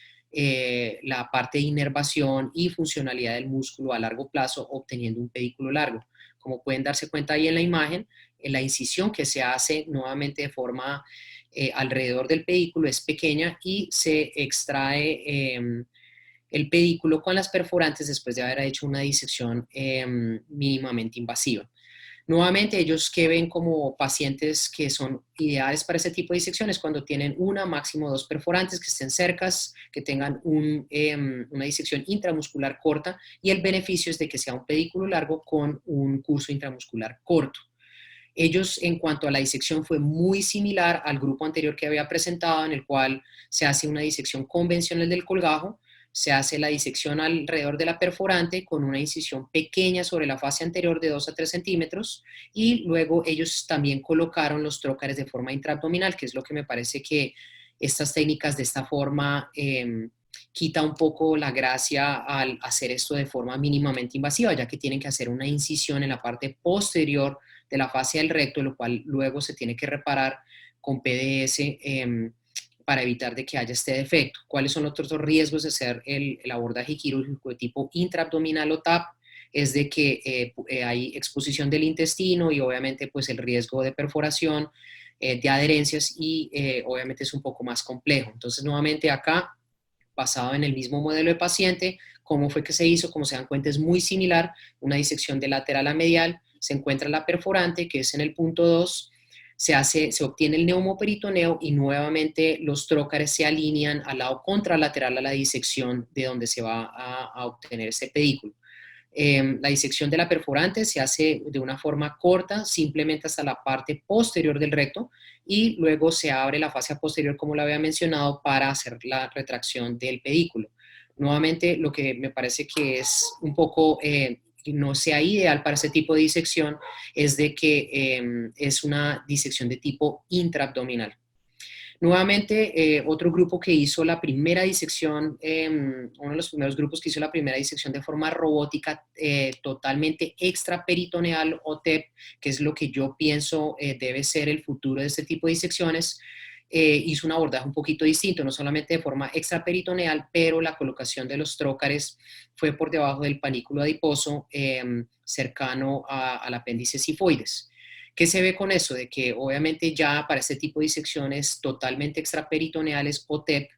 la parte de inervación y funcionalidad del músculo a largo plazo, obteniendo un pedículo largo. Como pueden darse cuenta ahí en la imagen, la incisión que se hace nuevamente de forma alrededor del pedículo es pequeña y se extrae el pedículo con las perforantes después de haber hecho una disección mínimamente invasiva. Nuevamente, ellos que ven como pacientes que son ideales para ese tipo de disecciones cuando tienen una, máximo 2 perforantes que estén cercas, que tengan una disección intramuscular corta y el beneficio es de que sea un pedículo largo con un curso intramuscular corto. Ellos, en cuanto a la disección, fue muy similar al grupo anterior que había presentado, en el cual se hace una disección convencional del colgajo, se hace la disección alrededor de la perforante con una incisión pequeña sobre la fascia anterior de 2 a 3 centímetros y luego ellos también colocaron los trócares de forma intraabdominal, que es lo que me parece que estas técnicas de esta forma quita un poco la gracia al hacer esto de forma mínimamente invasiva, ya que tienen que hacer una incisión en la parte posterior de la fascia del recto, lo cual luego se tiene que reparar con PDS para evitar de que haya este defecto. ¿Cuáles son los otros riesgos de hacer el abordaje quirúrgico de tipo intraabdominal o TAP? Es de que hay exposición del intestino y obviamente pues el riesgo de perforación, de adherencias y obviamente es un poco más complejo. Entonces nuevamente acá, basado en el mismo modelo de paciente, cómo fue que se hizo, como se dan cuenta es muy similar, una disección de lateral a medial, se encuentra la perforante que es en el punto 2, se obtiene el neumoperitoneo y nuevamente los trócares se alinean al lado contralateral a la disección de donde se va a obtener este pedículo. La disección de la perforante se hace de una forma corta, simplemente hasta la parte posterior del recto y luego se abre la fascia posterior, como lo había mencionado, para hacer la retracción del pedículo. Nuevamente, lo que me parece que es un poco no sea ideal para ese tipo de disección es de que es una disección de tipo intraabdominal. Nuevamente, otro grupo que hizo la primera disección, uno de los primeros grupos que hizo la primera disección de forma robótica totalmente extraperitoneal o TEP, que es lo que yo pienso debe ser el futuro de este tipo de disecciones, hizo un abordaje un poquito distinto, no solamente de forma extraperitoneal, pero la colocación de los trócares fue por debajo del panículo adiposo cercano al apéndice sifoides. ¿Qué se ve con eso? De que obviamente ya para este tipo de disecciones totalmente extraperitoneales o TEP,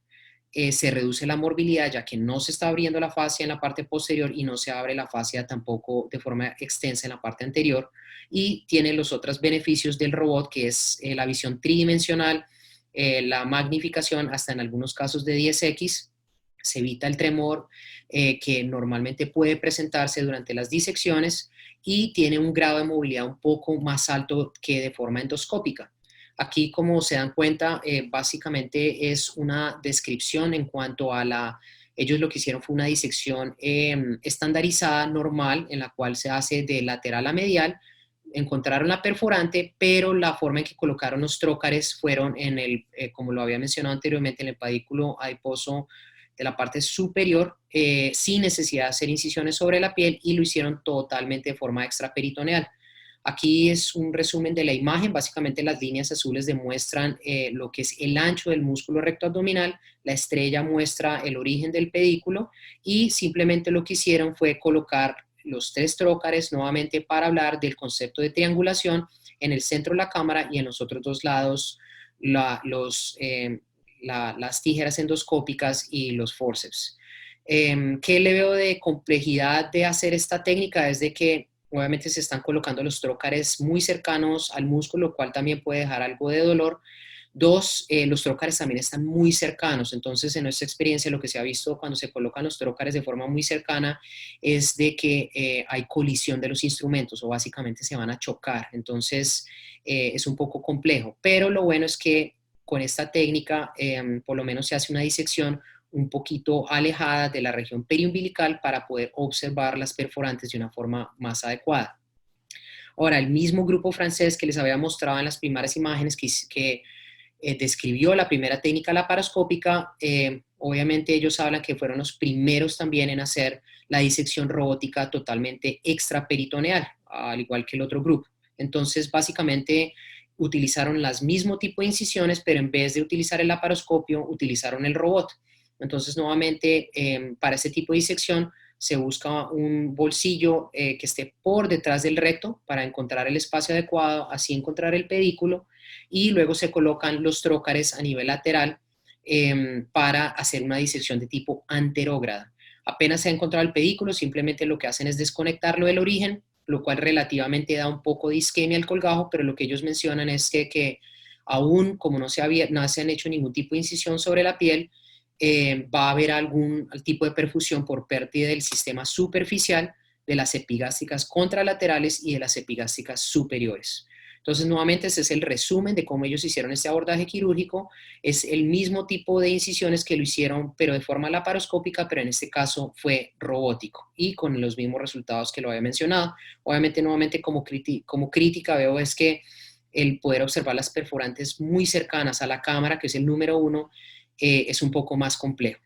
se reduce la morbilidad, ya que no se está abriendo la fascia en la parte posterior y no se abre la fascia tampoco de forma extensa en la parte anterior. Y tiene los otros beneficios del robot, que es la visión tridimensional, la magnificación hasta en algunos casos de 10x, se evita el tremor que normalmente puede presentarse durante las disecciones y tiene un grado de movilidad un poco más alto que de forma endoscópica. Aquí, como se dan cuenta, básicamente es una descripción en cuanto a ellos lo que hicieron fue una disección estandarizada, normal, en la cual se hace de lateral a medial. Encontraron la perforante, pero la forma en que colocaron los trócares fueron como lo había mencionado anteriormente, en el pedículo adiposo de la parte superior, sin necesidad de hacer incisiones sobre la piel, y lo hicieron totalmente de forma extraperitoneal. Aquí es un resumen de la imagen. Básicamente las líneas azules demuestran lo que es el ancho del músculo recto abdominal, la estrella muestra el origen del pedículo y simplemente lo que hicieron fue colocar los 3 trócares nuevamente para hablar del concepto de triangulación en el centro de la cámara y en los otros 2 lados las tijeras endoscópicas y los forceps. ¿Qué le veo de complejidad de hacer esta técnica? Es de que obviamente se están colocando los trócares muy cercanos al músculo, lo cual también puede dejar algo de dolor. 2, los trócares también están muy cercanos. Entonces, en nuestra experiencia, lo que se ha visto cuando se colocan los trócares de forma muy cercana es de que hay colisión de los instrumentos o básicamente se van a chocar. Entonces, es un poco complejo. Pero lo bueno es que con esta técnica, por lo menos se hace una disección un poquito alejada de la región periumbilical para poder observar las perforantes de una forma más adecuada. Ahora, el mismo grupo francés que les había mostrado en las primeras imágenes que describió la primera técnica laparoscópica, obviamente ellos hablan que fueron los primeros también en hacer la disección robótica totalmente extraperitoneal, al igual que el otro grupo. Entonces, básicamente utilizaron las mismo tipo de incisiones, pero en vez de utilizar el laparoscopio, utilizaron el robot. Entonces, nuevamente, para este tipo de disección se busca un bolsillo que esté por detrás del recto para encontrar el espacio adecuado, así encontrar el pedículo, y luego se colocan los trócares a nivel lateral para hacer una disección de tipo anterógrada. Apenas se ha encontrado el pedículo, simplemente lo que hacen es desconectarlo del origen, lo cual relativamente da un poco de isquemia al colgajo, pero lo que ellos mencionan es que aún como no se han hecho ningún tipo de incisión sobre la piel, va a haber algún tipo de perfusión por pérdida del sistema superficial de las epigástricas contralaterales y de las epigástricas superiores. Entonces, nuevamente, ese es el resumen de cómo ellos hicieron este abordaje quirúrgico. Es el mismo tipo de incisiones que lo hicieron, pero de forma laparoscópica, pero en este caso fue robótico y con los mismos resultados que lo había mencionado. Obviamente, nuevamente, como crítica veo es que el poder observar las perforantes muy cercanas a la cámara, que es el número 1, es un poco más complejo.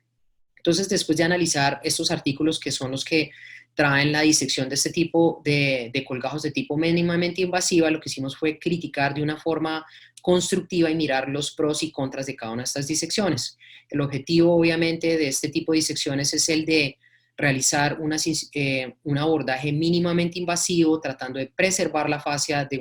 Entonces, después de analizar estos artículos que son los que traen la disección de este tipo de colgajos de tipo mínimamente invasiva, lo que hicimos fue criticar de una forma constructiva y mirar los pros y contras de cada una de estas disecciones. El objetivo, obviamente, de este tipo de disecciones es el de realizar un abordaje mínimamente invasivo, tratando de preservar la fascia de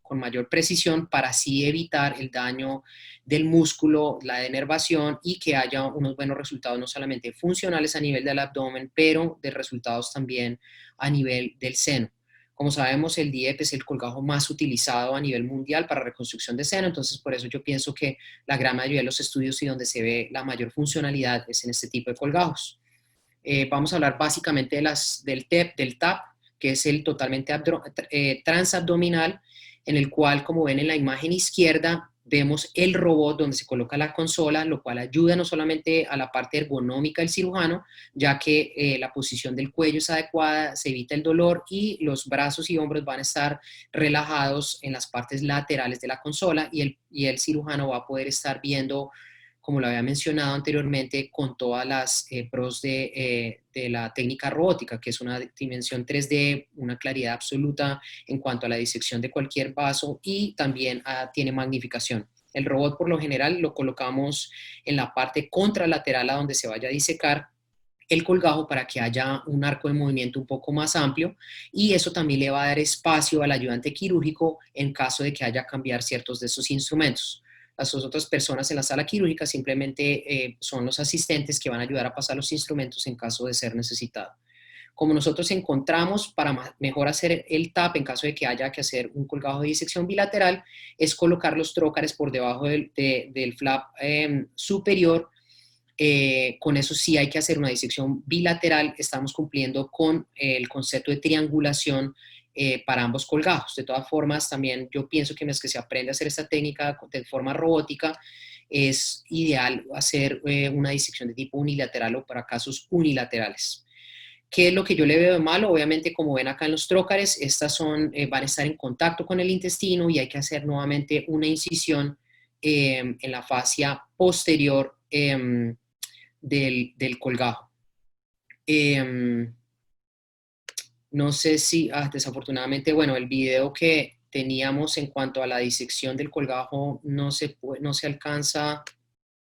con mayor precisión para así evitar el daño del músculo, la denervación y que haya unos buenos resultados no solamente funcionales a nivel del abdomen, pero de resultados también a nivel del seno. Como sabemos, el DIEP es el colgajo más utilizado a nivel mundial para reconstrucción de seno, entonces por eso yo pienso que la gran mayoría de los estudios y donde se ve la mayor funcionalidad es en este tipo de colgajos. Vamos a hablar básicamente del TAP, que es el totalmente transabdominal, en el cual, como ven en la imagen izquierda, vemos el robot donde se coloca la consola, lo cual ayuda no solamente a la parte ergonómica del cirujano, ya que la posición del cuello es adecuada, se evita el dolor y los brazos y hombros van a estar relajados en las partes laterales de la consola y el cirujano va a poder estar viendo, como lo había mencionado anteriormente, con todas las pros de la técnica robótica, que es una dimensión 3D, una claridad absoluta en cuanto a la disección de cualquier vaso y también tiene magnificación. El robot por lo general lo colocamos en la parte contralateral a donde se vaya a disecar el colgajo para que haya un arco de movimiento un poco más amplio y eso también le va a dar espacio al ayudante quirúrgico en caso de que haya que cambiar ciertos de esos instrumentos. Las dos otras personas en la sala quirúrgica simplemente son los asistentes que van a ayudar a pasar los instrumentos en caso de ser necesitado. Como nosotros encontramos para mejor hacer el TAP en caso de que haya que hacer un colgajo de disección bilateral, es colocar los trócares por debajo del flap superior. Con eso sí hay que hacer una disección bilateral. Estamos cumpliendo con el concepto de triangulación para ambos colgajos. De todas formas, también yo pienso que mientras que se aprende a hacer esta técnica de forma robótica, es ideal hacer una disección de tipo unilateral o para casos unilaterales. ¿Qué es lo que yo le veo de malo? Obviamente, como ven acá en los trócares, estas van a estar en contacto con el intestino y hay que hacer nuevamente una incisión en la fascia posterior del colgajo. No sé si, desafortunadamente, bueno, el video que teníamos en cuanto a la disección del colgajo no se alcanza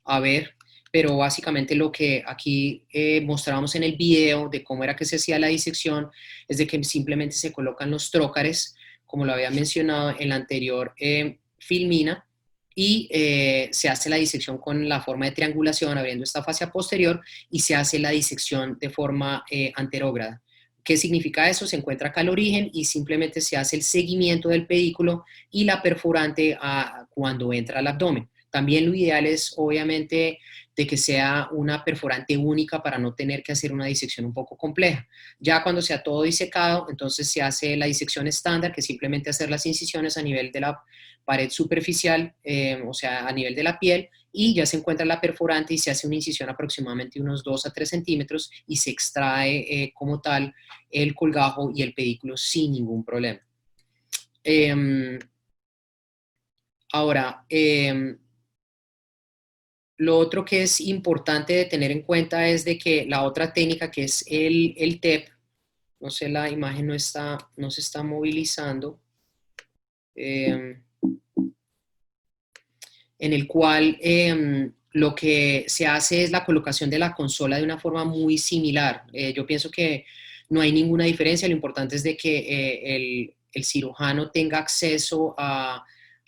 a ver, pero básicamente lo que aquí mostrábamos en el video de cómo era que se hacía la disección es de que simplemente se colocan los trócares, como lo había mencionado en la anterior filmina, y se hace la disección con la forma de triangulación abriendo esta fascia posterior y se hace la disección de forma anterógrada. ¿Qué significa eso? Se encuentra acá el origen y simplemente se hace el seguimiento del pedículo y la perforante cuando entra al abdomen. También lo ideal es, obviamente, de que sea una perforante única para no tener que hacer una disección un poco compleja. Ya cuando sea todo disecado, entonces se hace la disección estándar, que es simplemente hacer las incisiones a nivel de la pared superficial, o sea, a nivel de la piel, y ya se encuentra la perforante y se hace una incisión aproximadamente unos 2 a 3 centímetros y se extrae como tal el colgajo y el pedículo sin ningún problema. Ahora, lo otro que es importante de tener en cuenta es de que la otra técnica que es el TEP, no sé, la imagen no se está movilizando, en el cual lo que se hace es la colocación de la consola de una forma muy similar. Yo pienso que no hay ninguna diferencia, lo importante es de que el cirujano tenga acceso a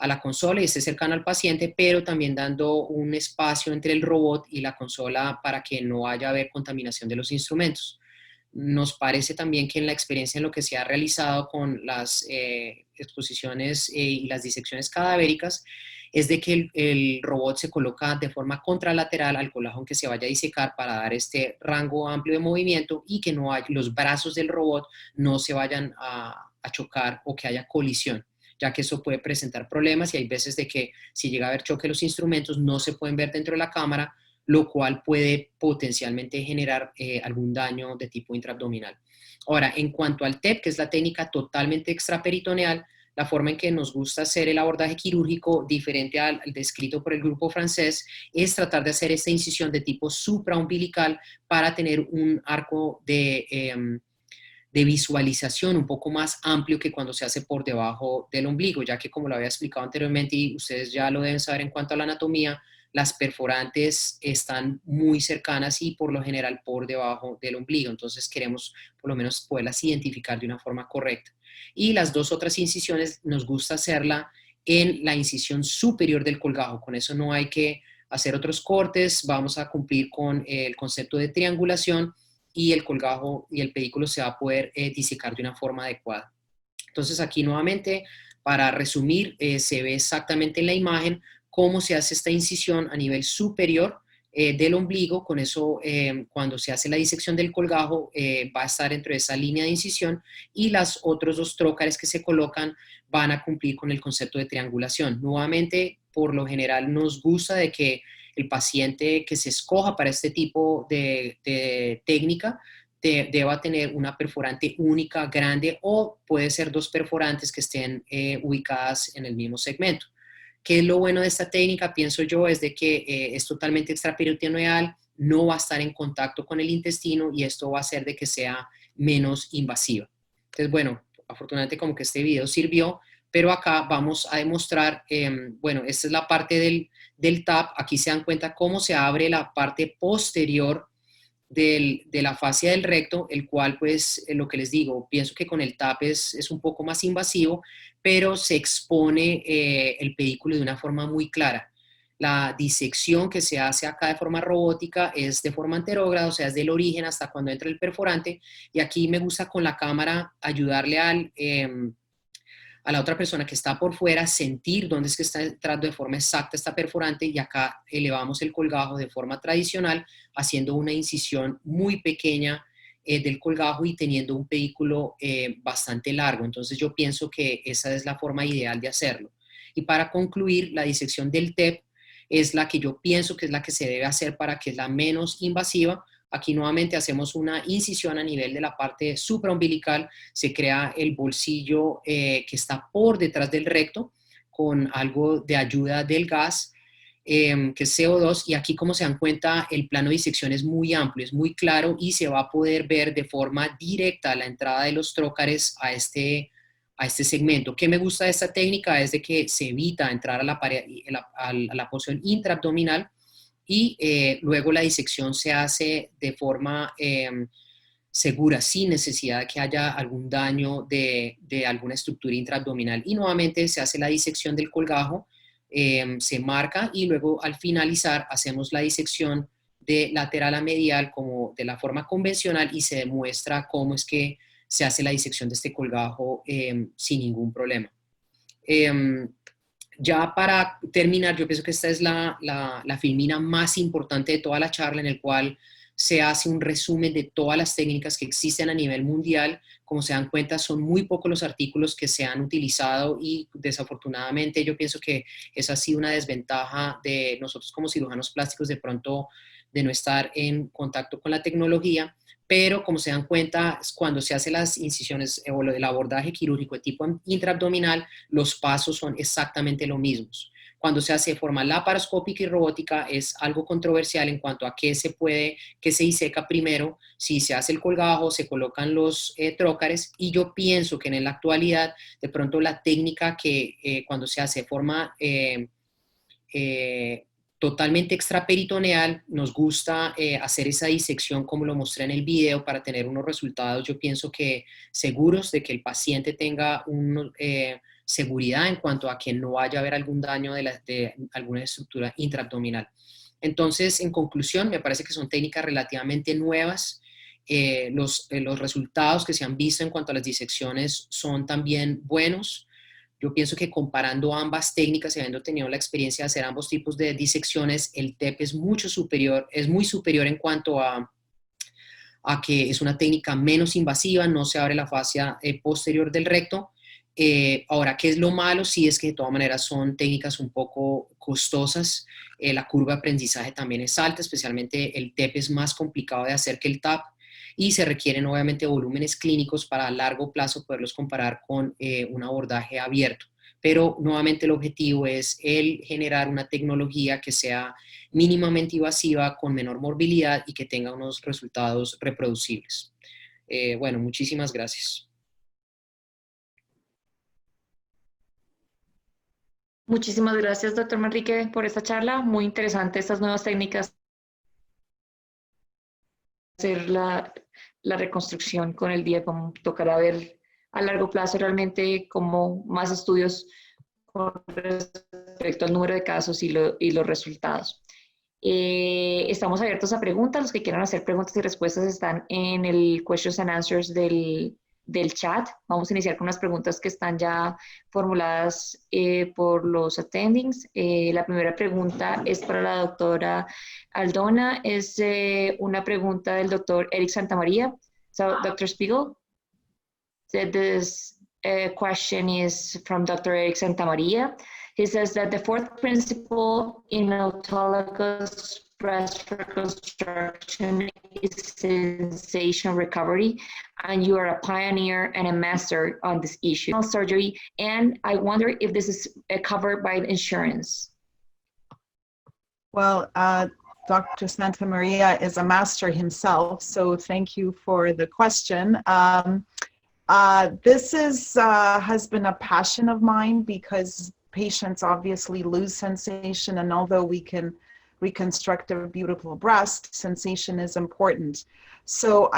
la consola y esté cercano al paciente, pero también dando un espacio entre el robot y la consola para que no vaya a haber contaminación de los instrumentos. Nos parece también que en la experiencia en lo que se ha realizado con las exposiciones y las disecciones cadavéricas es de que el robot se coloca de forma contralateral al colgajo que se vaya a disecar para dar este rango amplio de movimiento y que los brazos del robot no se vayan a chocar o que haya colisión, ya que eso puede presentar problemas y hay veces de que si llega a haber choque los instrumentos no se pueden ver dentro de la cámara, lo cual puede potencialmente generar algún daño de tipo intraabdominal. Ahora, en cuanto al TEP, que es la técnica totalmente extraperitoneal, la forma en que nos gusta hacer el abordaje quirúrgico, diferente al descrito por el grupo francés, es tratar de hacer esta incisión de tipo supraumbilical para tener un arco de visualización un poco más amplio que cuando se hace por debajo del ombligo, ya que como lo había explicado anteriormente y ustedes ya lo deben saber en cuanto a la anatomía, las perforantes están muy cercanas y por lo general por debajo del ombligo, entonces queremos por lo menos poderlas identificar de una forma correcta. Y las dos otras incisiones nos gusta hacerla en la incisión superior del colgajo, con eso no hay que hacer otros cortes, vamos a cumplir con el concepto de triangulación y el colgajo y el pedículo se va a poder disecar de una forma adecuada. Entonces aquí nuevamente, para resumir, se ve exactamente en la imagen cómo se hace esta incisión a nivel superior del ombligo. Con eso, cuando se hace la disección del colgajo, va a estar dentro de esa línea de incisión y los otros dos trócares que se colocan van a cumplir con el concepto de triangulación. Nuevamente, por lo general nos gusta de que el paciente que se escoja para este tipo de técnica deba tener una perforante única, grande, o puede ser dos perforantes que estén ubicadas en el mismo segmento. ¿Qué es lo bueno de esta técnica? Pienso yo es de que es totalmente extraperitoneal, no va a estar en contacto con el intestino y esto va a hacer de que sea menos invasiva. Entonces, bueno, afortunadamente como que este video sirvió, pero acá vamos a demostrar, bueno, esta es la parte del TAP. Aquí se dan cuenta cómo se abre la parte posterior de la fascia del recto, el cual pues lo que les digo, pienso que con el TAP es un poco más invasivo, pero se expone el pedículo de una forma muy clara. La disección que se hace acá de forma robótica es de forma anterógrada, o sea, es del origen hasta cuando entra el perforante. Y aquí me gusta con la cámara ayudarle a la otra persona que está por fuera sentir dónde es que está entrando de forma exacta esta perforante, y acá elevamos el colgajo de forma tradicional, haciendo una incisión muy pequeña del colgajo y teniendo un pedículo bastante largo. Entonces yo pienso que esa es la forma ideal de hacerlo. Y para concluir, la disección del TEP es la que yo pienso que es la que se debe hacer para que es la menos invasiva. Aquí nuevamente hacemos una incisión a nivel de la parte supraumbilical, se crea el bolsillo que está por detrás del recto con algo de ayuda del gas, que es CO2, y aquí, como se dan cuenta, el plano de disección es muy amplio, es muy claro y se va a poder ver de forma directa la entrada de los trócares a este segmento. ¿Qué me gusta de esta técnica? Es de que se evita entrar a la porción intraabdominal, y luego la disección se hace de forma segura, sin necesidad de que haya algún daño de alguna estructura intraabdominal. Y nuevamente se hace la disección del colgajo, se marca, y luego al finalizar hacemos la disección de lateral a medial como de la forma convencional, y se demuestra cómo es que se hace la disección de este colgajo sin ningún problema. Ya para terminar, yo pienso que esta es la filmina más importante de toda la charla, en el cual se hace un resumen de todas las técnicas que existen a nivel mundial. Como se dan cuenta, son muy pocos los artículos que se han utilizado, y desafortunadamente yo pienso que esa ha sido una desventaja de nosotros como cirujanos plásticos, de pronto de no estar en contacto con la tecnología. Pero como se dan cuenta, cuando se hacen las incisiones o el abordaje quirúrgico de tipo intraabdominal, los pasos son exactamente los mismos. Cuando se hace de forma laparoscópica y robótica es algo controversial en cuanto a qué se diseca primero, si se hace el colgajo, se colocan los trócares, y yo pienso que en la actualidad de pronto la técnica que cuando se hace de forma totalmente extraperitoneal, nos gusta hacer esa disección como lo mostré en el video, para tener unos resultados, yo pienso que seguros, de que el paciente tenga seguridad en cuanto a que no vaya a haber algún daño de alguna estructura intraabdominal. Entonces, en conclusión, me parece que son técnicas relativamente nuevas. Los resultados que se han visto en cuanto a las disecciones son también buenos. Yo pienso que comparando ambas técnicas y habiendo tenido la experiencia de hacer ambos tipos de disecciones, el TEP es muy superior en cuanto a que es una técnica menos invasiva, no se abre la fascia posterior del recto. Ahora, ¿qué es lo malo? Sí, es que de todas maneras son técnicas un poco costosas. La curva de aprendizaje también es alta, especialmente el TEP es más complicado de hacer que el TAP, y se requieren obviamente volúmenes clínicos para a largo plazo poderlos comparar con un abordaje abierto. Pero nuevamente el objetivo es el generar una tecnología que sea mínimamente invasiva, con menor morbilidad y que tenga unos resultados reproducibles. Bueno, muchísimas gracias. Muchísimas gracias, doctor Manrique, por esta charla. Muy interesante estas nuevas técnicas. Hacer la reconstrucción con el diapam. Tocará ver a largo plazo realmente como más estudios con respecto al número de casos y los resultados. Estamos abiertos a preguntas. Los que quieran hacer preguntas y respuestas están en el questions and answers del chat. Vamos a iniciar con unas preguntas que están ya formuladas por los attendings. La primera pregunta es para la doctora Aldona. Es una pregunta del doctor Eric Santamaría. So, Dr. Spiegel, this question is from Dr. Eric Santamaría. He says that the fourth principle in autologous breast reconstruction is sensation recovery, and you are a pioneer and a master on this issue. Surgery, and I wonder if this is covered by insurance. Well, Dr. Santamaría is a master himself, so thank you for the question. This has been a passion of mine because patients obviously lose sensation, and although we can reconstructive beautiful breast, sensation is important. So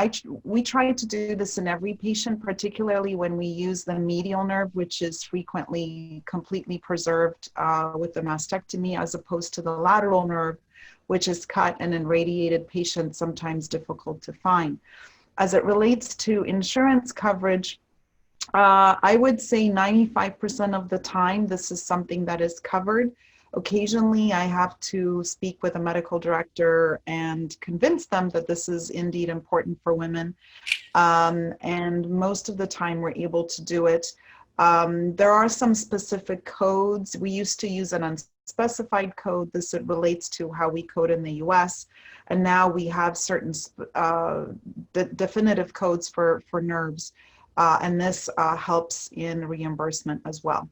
we try to do this in every patient, particularly when we use the medial nerve, which is frequently completely preserved with the mastectomy, as opposed to the lateral nerve, which is cut and in radiated patients, sometimes difficult to find. As it relates to insurance coverage, I would say 95% of the time, this is something that is covered. Occasionally, I have to speak with a medical director and convince them that this is indeed important for women. And most of the time, we're able to do it. There are some specific codes. We used to use an unspecified code. This relates to how we code in the US. And now we have certain definitive codes for nerves. And this helps in reimbursement as well.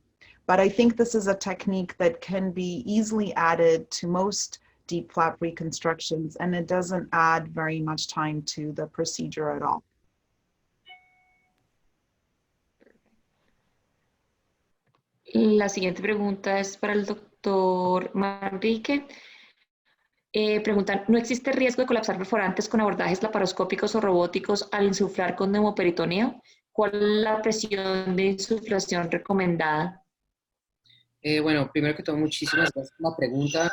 But I think this is a technique that can be easily added to most deep flap reconstructions, and it doesn't add very much time to the procedure at all. La siguiente pregunta es para el doctor Manrique. Preguntan, ¿no existe riesgo de colapsar perforantes con abordajes laparoscópicos o robóticos al insuflar con neumoperitoneo? ¿Cuál es la presión de insuflación recomendada? Bueno, primero que todo, muchísimas gracias por la pregunta.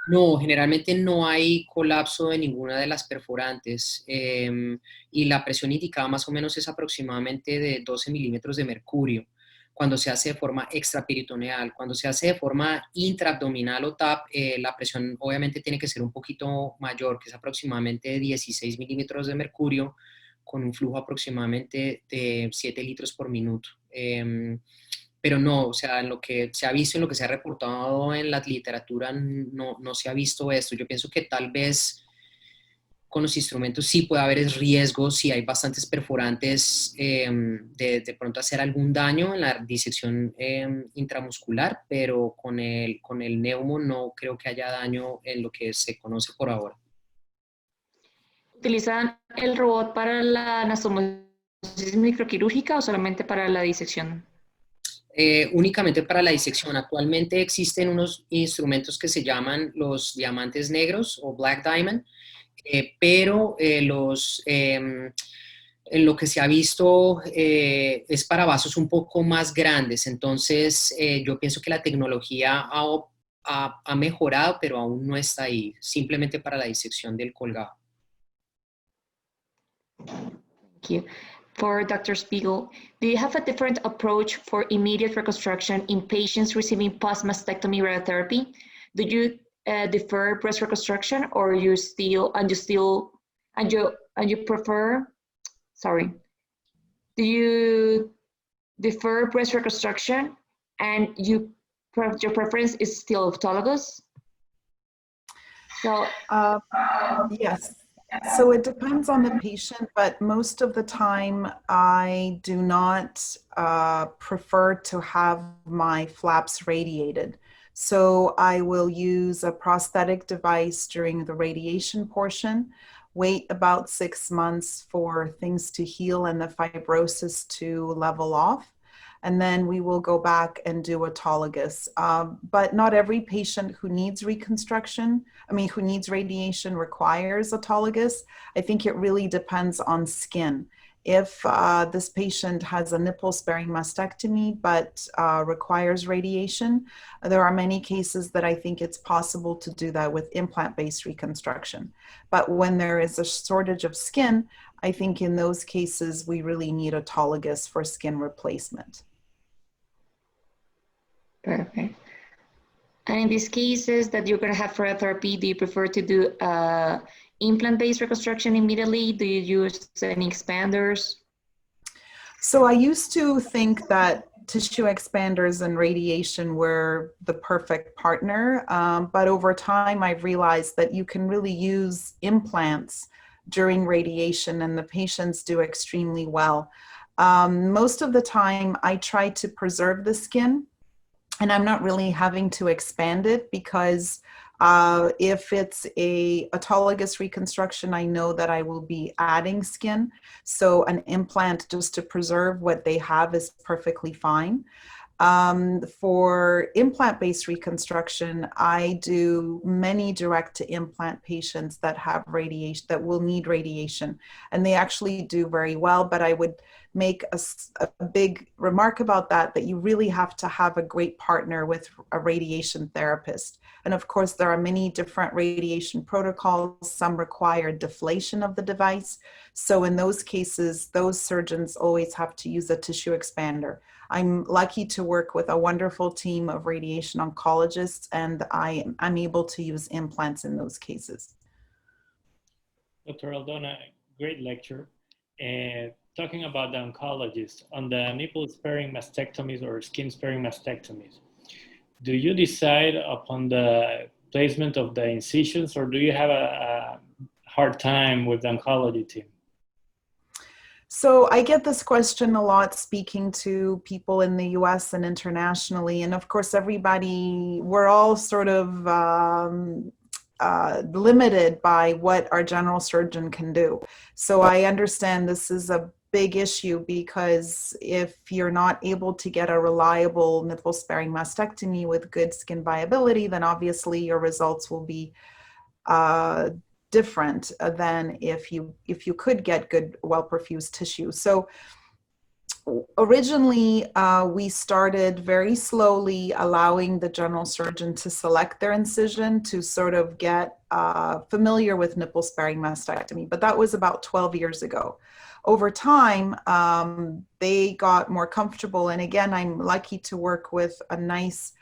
No, generalmente no hay colapso de ninguna de las perforantes y la presión indicada más o menos es aproximadamente de 12 milímetros de mercurio cuando se hace de forma extraperitoneal. Cuando se hace de forma intraabdominal o TAP, la presión obviamente tiene que ser un poquito mayor, que es aproximadamente de 16 milímetros de mercurio con un flujo aproximadamente de 7 litros por minuto. Pero no, o sea, en lo que se ha visto, en lo que se ha reportado en la literatura, no se ha visto esto. Yo pienso que tal vez con los instrumentos sí puede haber riesgos si hay bastantes perforantes de pronto hacer algún daño en la disección intramuscular, pero con el neumo no creo que haya daño en lo que se conoce por ahora. ¿Utilizan el robot para la anastomosis microquirúrgica o solamente para la disección? Únicamente para la disección. Actualmente existen unos instrumentos que se llaman los diamantes negros o Black Diamond, pero en lo que se ha visto es para vasos un poco más grandes. Entonces, yo pienso que la tecnología ha mejorado, pero aún no está ahí, simplemente para la disección del colgado. Thank you. For Dr. Spiegel, do you have a different approach for immediate reconstruction in patients receiving post-mastectomy radiotherapy? Do you defer breast reconstruction, or you prefer? Sorry. Do you defer breast reconstruction, and your preference is still autologous? So yes. So it depends on the patient, but most of the time I do not prefer to have my flaps radiated. So I will use a prosthetic device during the radiation portion, wait about 6 months for things to heal and the fibrosis to level off. And then we will go back and do autologous. But not every patient who needs reconstruction, who needs radiation requires autologous. I think it really depends on skin. If this patient has a nipple-sparing mastectomy but requires radiation, there are many cases that I think it's possible to do that with implant-based reconstruction. But when there is a shortage of skin, I think in those cases we really need autologous for skin replacement. Perfect. And in these cases that you're going to have radiotherapy, do you prefer to do implant-based reconstruction immediately? Do you use any expanders? So I used to think that tissue expanders and radiation were the perfect partner, but over time I've realized that you can really use implants during radiation and the patients do extremely well. Most of the time I try to preserve the skin, and I'm not really having to expand it because if it's a autologous reconstruction, I know that I will be adding skin. So an implant just to preserve what they have is perfectly fine. For implant-based reconstruction, I do many direct-to-implant patients that have radiation, that will need radiation, and they actually do very well. But I would make a big remark about that you really have to have a great partner with a radiation therapist. And of course, there are many different radiation protocols. Some require deflation of the device. So in those cases, those surgeons always have to use a tissue expander. I'm lucky to work with a wonderful team of radiation oncologists, and I'm able to use implants in those cases. Dr. Aldona, great lecture. Talking about the oncologist, on the nipple-sparing mastectomies or skin-sparing mastectomies, do you decide upon the placement of the incisions, or do you have a hard time with the oncology team? So I get this question a lot speaking to people in the US and internationally. And of course, we're all sort of limited by what our general surgeon can do. So I understand this is a big issue, because if you're not able to get a reliable nipple-sparing mastectomy with good skin viability, then obviously your results will be different than if you could get good, well-perfused tissue. So originally, we started very slowly allowing the general surgeon to select their incision to sort of get familiar with nipple-sparing mastectomy, but that was about 12 years ago. Over time, they got more comfortable, and again, I'm lucky to work with a nice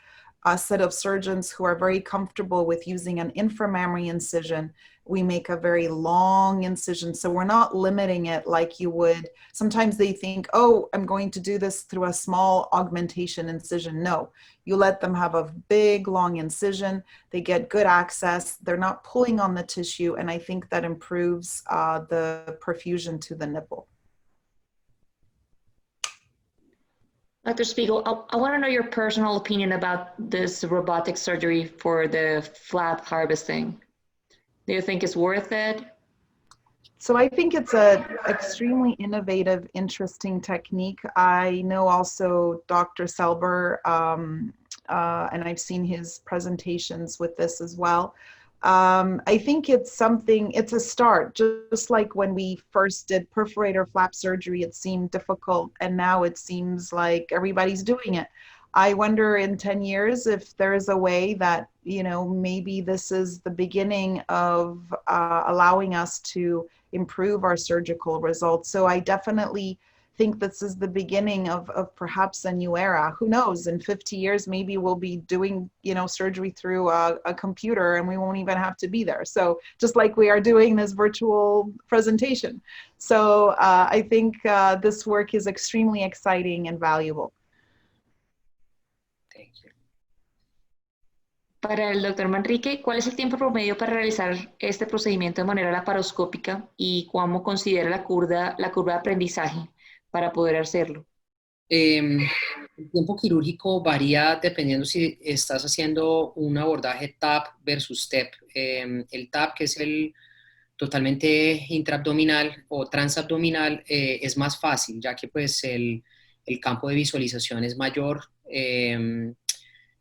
set of surgeons who are very comfortable with using an inframammary incision. We make a very long incision, so we're not limiting it like you would. Sometimes they think, oh, I'm going to do this through a small augmentation incision. No, you let them have a big, long incision. They get good access. They're not pulling on the tissue, and I think that improves the perfusion to the nipple. Dr. Spiegel, I want to know your personal opinion about this robotic surgery for the flap harvesting. Do you think it's worth it? So I think it's an extremely innovative, interesting technique. I know also Dr. Selber, and I've seen his presentations with this as well. I think it's a start, just like when we first did perforator flap surgery, it seemed difficult, and now it seems like everybody's doing it. I wonder in 10 years if there's a way that, maybe this is the beginning of allowing us to improve our surgical results. So I definitely think this is the beginning of perhaps a new era. Who knows, in 50 years, maybe we'll be doing, surgery through a computer and we won't even have to be there. So just like we are doing this virtual presentation. So I think this work is extremely exciting and valuable. Thank you. Para el doctor Manrique, ¿cuál es el tiempo promedio para realizar este procedimiento de manera laparoscópica y cómo considera la curva de aprendizaje para poder hacerlo? El tiempo quirúrgico varía dependiendo si estás haciendo un abordaje TAP versus TEP. El TAP, que es el totalmente intraabdominal o transabdominal, es más fácil, ya que pues el campo de visualización es mayor,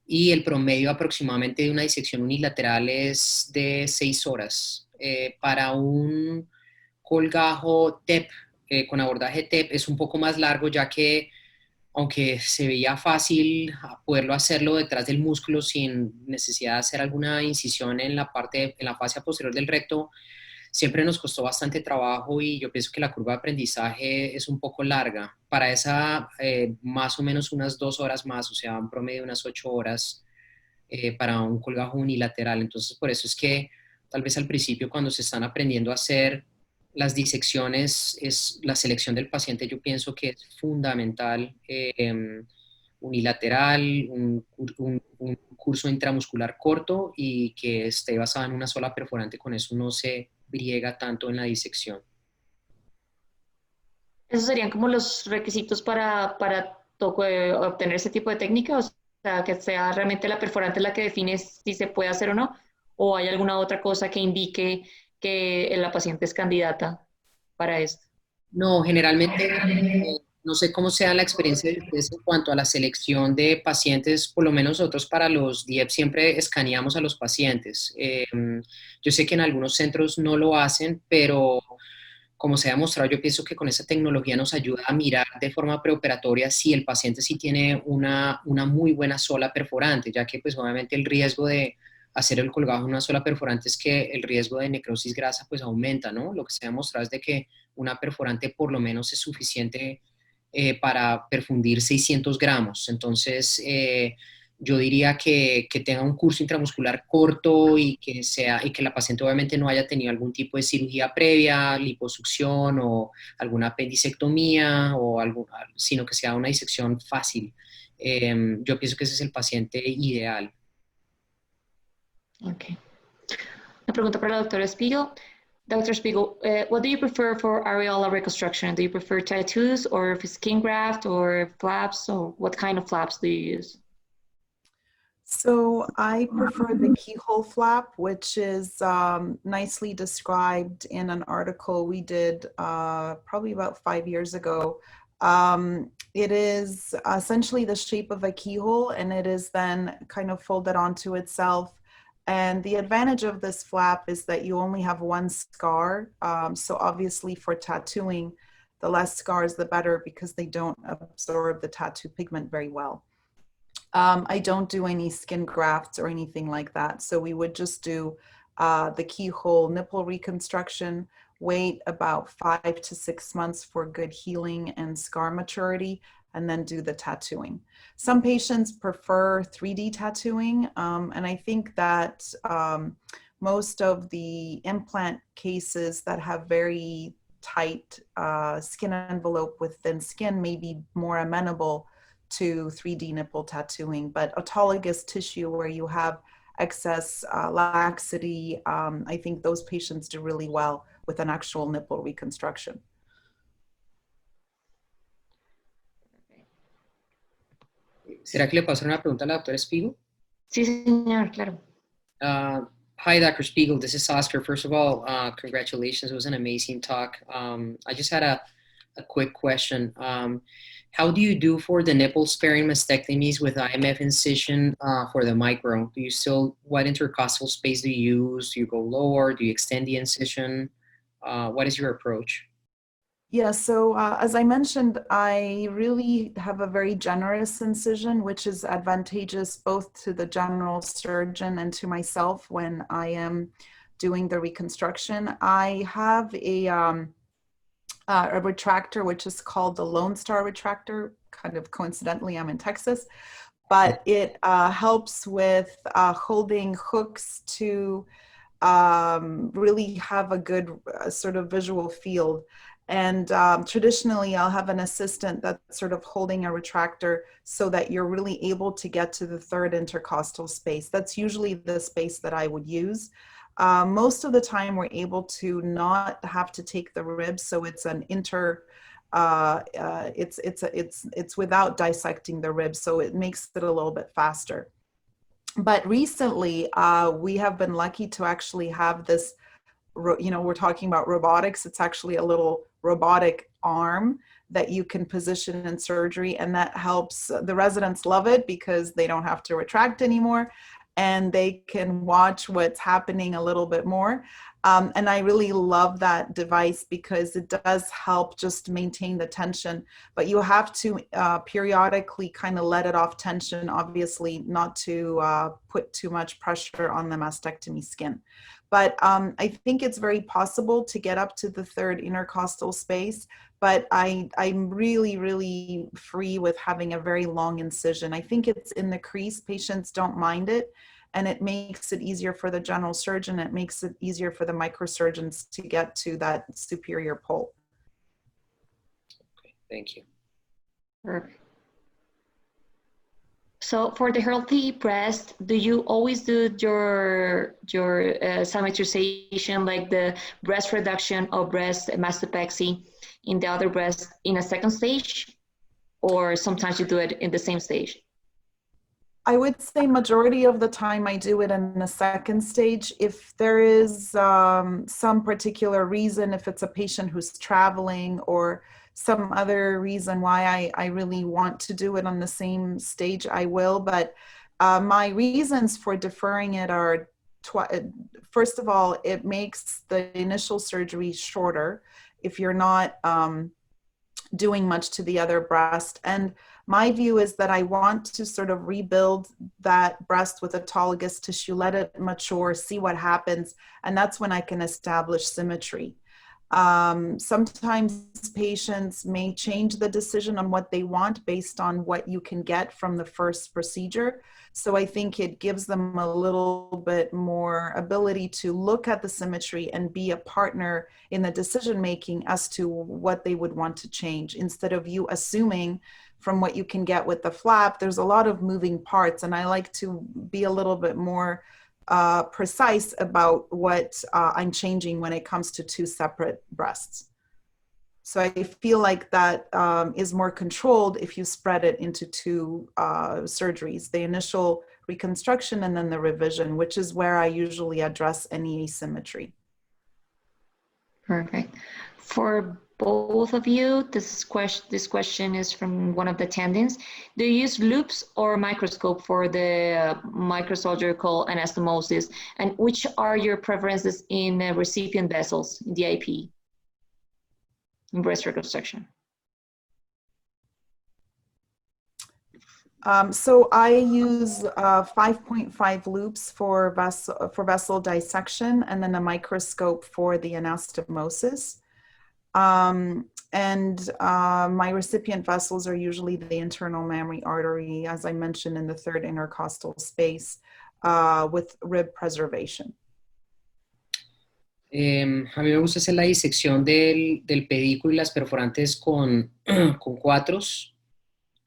y el promedio aproximadamente de una disección unilateral es de 6 horas. Para un colgajo TEP, con abordaje TEP, es un poco más largo, ya que aunque se veía fácil poderlo hacerlo detrás del músculo sin necesidad de hacer alguna incisión en la fascia posterior del recto, siempre nos costó bastante trabajo, y yo pienso que la curva de aprendizaje es un poco larga. Para esa, más o menos unas 2 horas más, o sea, un promedio de unas 8 horas para un colgajo unilateral. Entonces, por eso es que tal vez al principio, cuando se están aprendiendo a hacer las disecciones, es la selección del paciente, yo pienso que es fundamental. Unilateral, un curso intramuscular corto y que esté basado en una sola perforante, con eso no se briega tanto en la disección. ¿Esos serían como los requisitos para obtener ese tipo de técnica? O sea, que sea realmente la perforante la que define si se puede hacer o no, ¿o hay alguna otra cosa que indique que la paciente es candidata para esto? No, generalmente No sé cómo sea la experiencia de ustedes en cuanto a la selección de pacientes, por lo menos nosotros para los DIEP siempre escaneamos a los pacientes. Yo sé que en algunos centros no lo hacen, pero como se ha demostrado, yo pienso que con esa tecnología nos ayuda a mirar de forma preoperatoria si el paciente sí tiene una muy buena sola perforante, ya que pues obviamente el riesgo de hacer el colgajo en una sola perforante es que el riesgo de necrosis grasa pues aumenta, ¿no? Lo que se ha demostrado es de que una perforante por lo menos es suficiente para perfundir 600 gramos. Entonces, yo diría que tenga un curso intramuscular corto y y que la paciente obviamente no haya tenido algún tipo de cirugía previa, liposucción o alguna apendicectomía sino que sea una disección fácil. Yo pienso que ese es el paciente ideal. Okay. Una pregunta para la doctora Spiegel. Dr. Spiegel, what do you prefer for areola reconstruction? Do you prefer tattoos or skin graft or flaps, or what kind of flaps do you use? So I prefer the keyhole flap, which is nicely described in an article we did probably about 5 years ago. It is essentially the shape of a keyhole, and it is then kind of folded onto itself. And the advantage of this flap is that you only have one scar. So obviously for tattooing, the less scars, the better, because they don't absorb the tattoo pigment very well. I don't do any skin grafts or anything like that. So we would just do the keyhole nipple reconstruction, wait about 5 to 6 months for good healing and scar maturity, and then do the tattooing. Some patients prefer 3D tattooing, and I think that most of the implant cases that have very tight skin envelope with thin skin may be more amenable to 3D nipple tattooing, but autologous tissue where you have excess laxity, I think those patients do really well with an actual nipple reconstruction. ¿Será que le puedo hacer una pregunta a la doctora Spiegel? Sí, señor, claro. Hi, Dr. Spiegel. This is Oscar. First of all, congratulations. It was an amazing talk. I just had a quick question. How do you do for the nipple-sparing mastectomies with IMF incision for the micro? What intercostal space do you use? Do you go lower? Do you extend the incision? What is your approach? Yeah, so as I mentioned, I really have a very generous incision, which is advantageous both to the general surgeon and to myself when I am doing the reconstruction. I have a retractor, which is called the Lone Star retractor. Kind of coincidentally, I'm in Texas, but it helps with holding hooks to really have a good sort of visual field. And traditionally, I'll have an assistant that's sort of holding a retractor so that you're really able to get to the third intercostal space. That's usually the space that I would use. Most of the time, we're able to not have to take the ribs, so it's an it's without dissecting the ribs, so it makes it a little bit faster. But recently, we have been lucky to actually have this. You know, we're talking about robotics. It's actually a little robotic arm that you can position in surgery, and that helps. The residents love it because they don't have to retract anymore, and they can watch what's happening a little bit more. And I really love that device because it does help just maintain the tension, but you have to periodically kind of let it off tension, obviously not to put too much pressure on the mastectomy skin. But I think it's very possible to get up to the third intercostal space, but I'm really, really free with having a very long incision. I think it's in the crease. Patients don't mind it, and it makes it easier for the general surgeon. It makes it easier for the microsurgeons to get to that superior pole. Okay, thank you. Perfect. So for the healthy breast, do you always do your symmetrization, like the breast reduction or breast mastopexy in the other breast in a second stage, or sometimes you do it in the same stage? I would say majority of the time I do it in the second stage. If there is some particular reason, if it's a patient who's traveling or some other reason why I really want to do it on the same stage, I will. But my reasons for deferring it are, first of all, it makes the initial surgery shorter if you're not doing much to the other breast. And my view is that I want to sort of rebuild that breast with autologous tissue, let it mature, see what happens, and that's when I can establish symmetry. Sometimes patients may change the decision on what they want based on what you can get from the first procedure. So I think it gives them a little bit more ability to look at the symmetry and be a partner in the decision making as to what they would want to change, instead of you assuming from what you can get with the flap. There's a lot of moving parts, and I like to be a little bit more precise about what I'm changing when it comes to two separate breasts. So I feel like that is more controlled if you spread it into two surgeries, the initial reconstruction and then the revision, which is where I usually address any asymmetry. Perfect. For both of you, this question is from one of the attendants. Do you use loops or microscope for the microsurgical anastomosis? And which are your preferences in recipient vessels, in DIP, in breast reconstruction? So I use 5.5 loops for vessel dissection, and then a microscope for the anastomosis. My recipient vessels are usually the internal mammary artery, as I mentioned, in the third intercostal space, with rib preservation. A mí me gusta hacer la disección del pedículo y las perforantes con cuatros,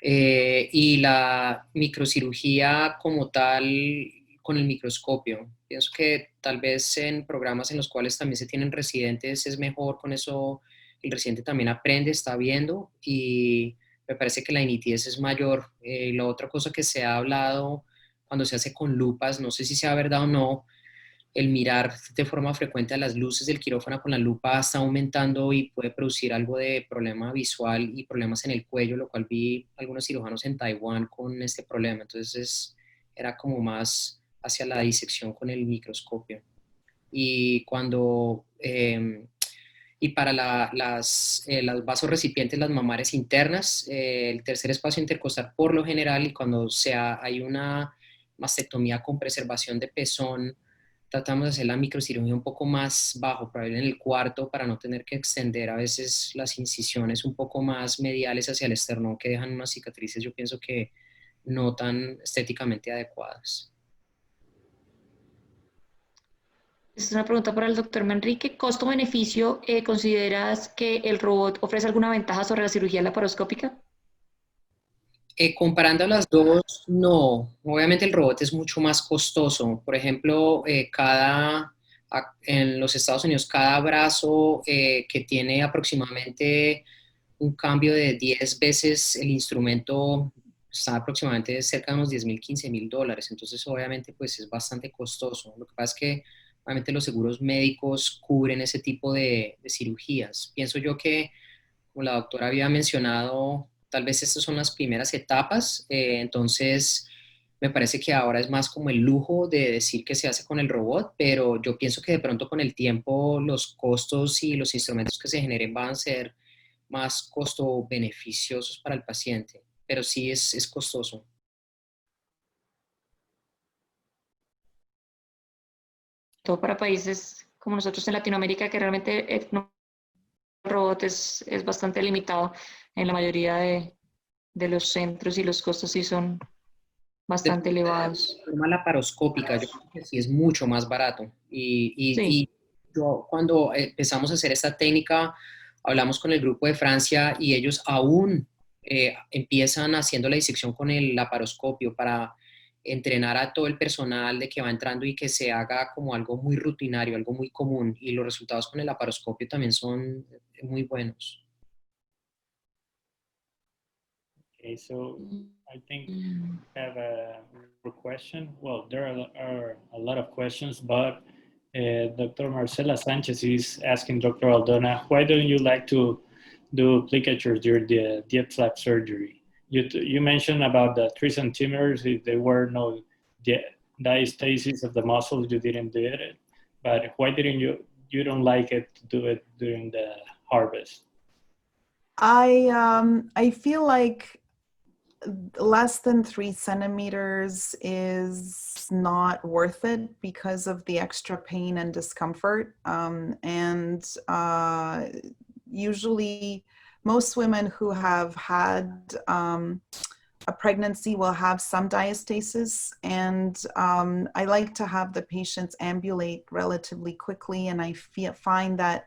y la microcirugía como tal con el microscopio. Pienso que tal vez en programas en los cuales también se tienen residentes es mejor, con eso el residente también aprende, está viendo, y me parece que la nitidez es mayor. La otra cosa que se ha hablado cuando se hace con lupas, no sé si sea verdad o no, el mirar de forma frecuente a las luces del quirófano con la lupa está aumentando y puede producir algo de problema visual y problemas en el cuello, lo cual vi algunos cirujanos en Taiwán con este problema. Entonces era como más hacia la disección con el microscopio. Y cuando y para las vasos recipientes, las mamarias internas, el tercer espacio intercostal por lo general, y cuando hay una mastectomía con preservación de pezón, tratamos de hacer la microcirugía un poco más bajo, para ir en el cuarto, para no tener que extender a veces las incisiones un poco más mediales hacia el esternón, que dejan unas cicatrices, yo pienso que no tan estéticamente adecuadas. Es una pregunta para el doctor Manrique. ¿Costo-beneficio? ¿Consideras que el robot ofrece alguna ventaja sobre la cirugía laparoscópica? Comparando las dos, no. Obviamente el robot es mucho más costoso. Por ejemplo, en los Estados Unidos, cada brazo que tiene aproximadamente un cambio de 10 veces el instrumento está aproximadamente cerca de unos $10,000, $15,000. Entonces, obviamente, pues es bastante costoso. Lo que pasa es que, obviamente, los seguros médicos cubren ese tipo de cirugías. Pienso yo que, como la doctora había mencionado, tal vez estas son las primeras etapas, entonces me parece que ahora es más como el lujo de decir que se hace con el robot, pero yo pienso que de pronto con el tiempo los costos y los instrumentos que se generen van a ser más costo beneficiosos para el paciente, pero sí es costoso. Todo para países como nosotros en Latinoamérica, que realmente el robot es bastante limitado en la mayoría de los centros, y los costos sí son bastante elevados. De forma laparoscópica, yo creo que sí es mucho más barato. Sí. Y yo, cuando empezamos a hacer esta técnica, hablamos con el grupo de Francia y ellos aún empiezan haciendo la disección con el laparoscopio para entrenar a todo el personal de que va entrando y que se haga como algo muy rutinario, algo muy común. Y los resultados con el laparoscopio también son muy buenos. Okay, so I think we have a question. Well, there are a lot of questions, but Dr. Marcela Sanchez is asking Dr. Aldona, why don't you like to do plicatures during the DIEP flap surgery. You mentioned about the 3 centimeters. If there were no diastasis of the muscles, you didn't do it. But why didn't you don't like it to do it during the harvest? I feel like less than 3 centimeters is not worth it because of the extra pain and discomfort. Usually most women who have had a pregnancy will have some diastasis, and I like to have the patients ambulate relatively quickly, and I find that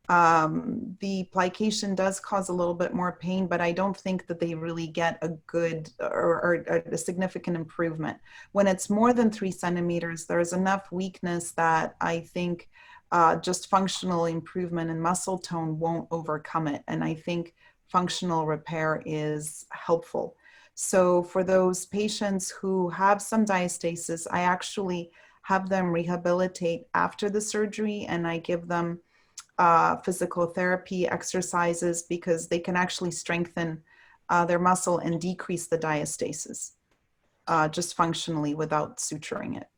the plication does cause a little bit more pain, but I don't think that they really get a good or a significant improvement. When it's more than 3 centimeters, there's enough weakness that I think just functional improvement in muscle tone won't overcome it. And I think functional repair is helpful. So for those patients who have some diastasis, I actually have them rehabilitate after the surgery, and I give them physical therapy exercises because they can actually strengthen their muscle and decrease the diastasis just functionally without suturing it.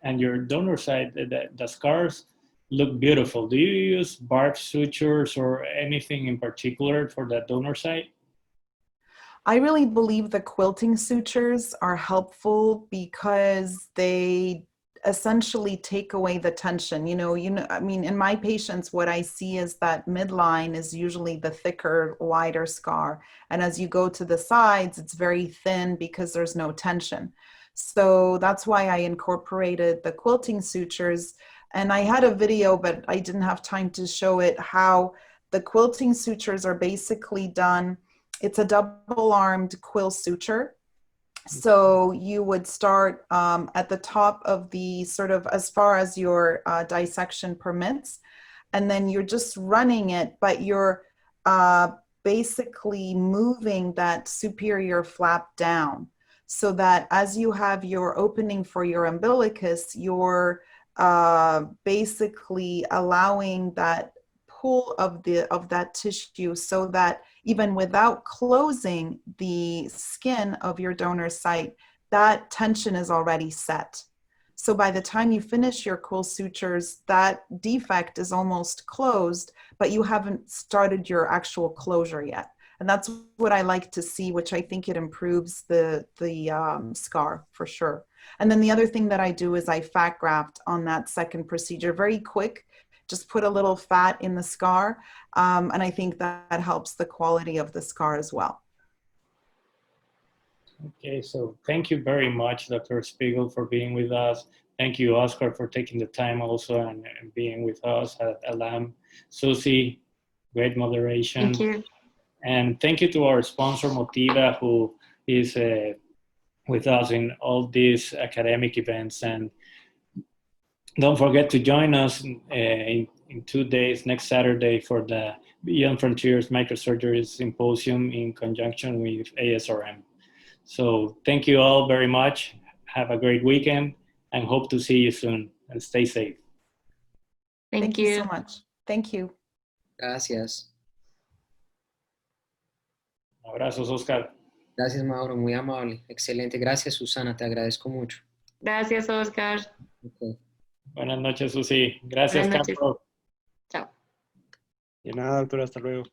And your donor site, the scars look beautiful. Do you use barbed sutures or anything in particular for that donor site? I really believe the quilting sutures are helpful because they essentially take away the tension. I mean, in my patients, what I see is that midline is usually the thicker, wider scar. And as you go to the sides, it's very thin because there's no tension. So that's why I incorporated the quilting sutures. And I had a video, but I didn't have time to show it, how the quilting sutures are basically done. It's a double-armed quill suture. So you would start at the top of the sort of as far as your dissection permits, and then you're just running it, but you're basically moving that superior flap down so that as you have your opening for your umbilicus, you're basically allowing that pull of that tissue so that even without closing the skin of your donor site, that tension is already set. So by the time you finish your quill sutures, that defect is almost closed, but you haven't started your actual closure yet. And that's what I like to see, which I think it improves the scar for sure. And then the other thing that I do is I fat graft on that second procedure, very quick. Just put a little fat in the scar, and I think that helps the quality of the scar as well. Okay, so thank you very much, Dr. Spiegel, for being with us. Thank you, Oscar, for taking the time also and being with us at ALAM. Susie, great moderation. Thank you. And thank you to our sponsor, Motiva, who is with us in all these academic events. And don't forget to join us in 2 days, next Saturday, for the Beyond Frontiers Microsurgery Symposium in conjunction with ASRM. So thank you all very much. Have a great weekend and hope to see you soon, and stay safe. Thank you so much. Thank you. Gracias. Abrazos, Oscar. Gracias, Mauro, muy amable. Excelente. Gracias, Susana, te agradezco mucho. Gracias, Oscar. Okay. Buenas noches, Susi. Gracias, Buenas noches. Carlos. Chao. De nada, doctora, hasta luego.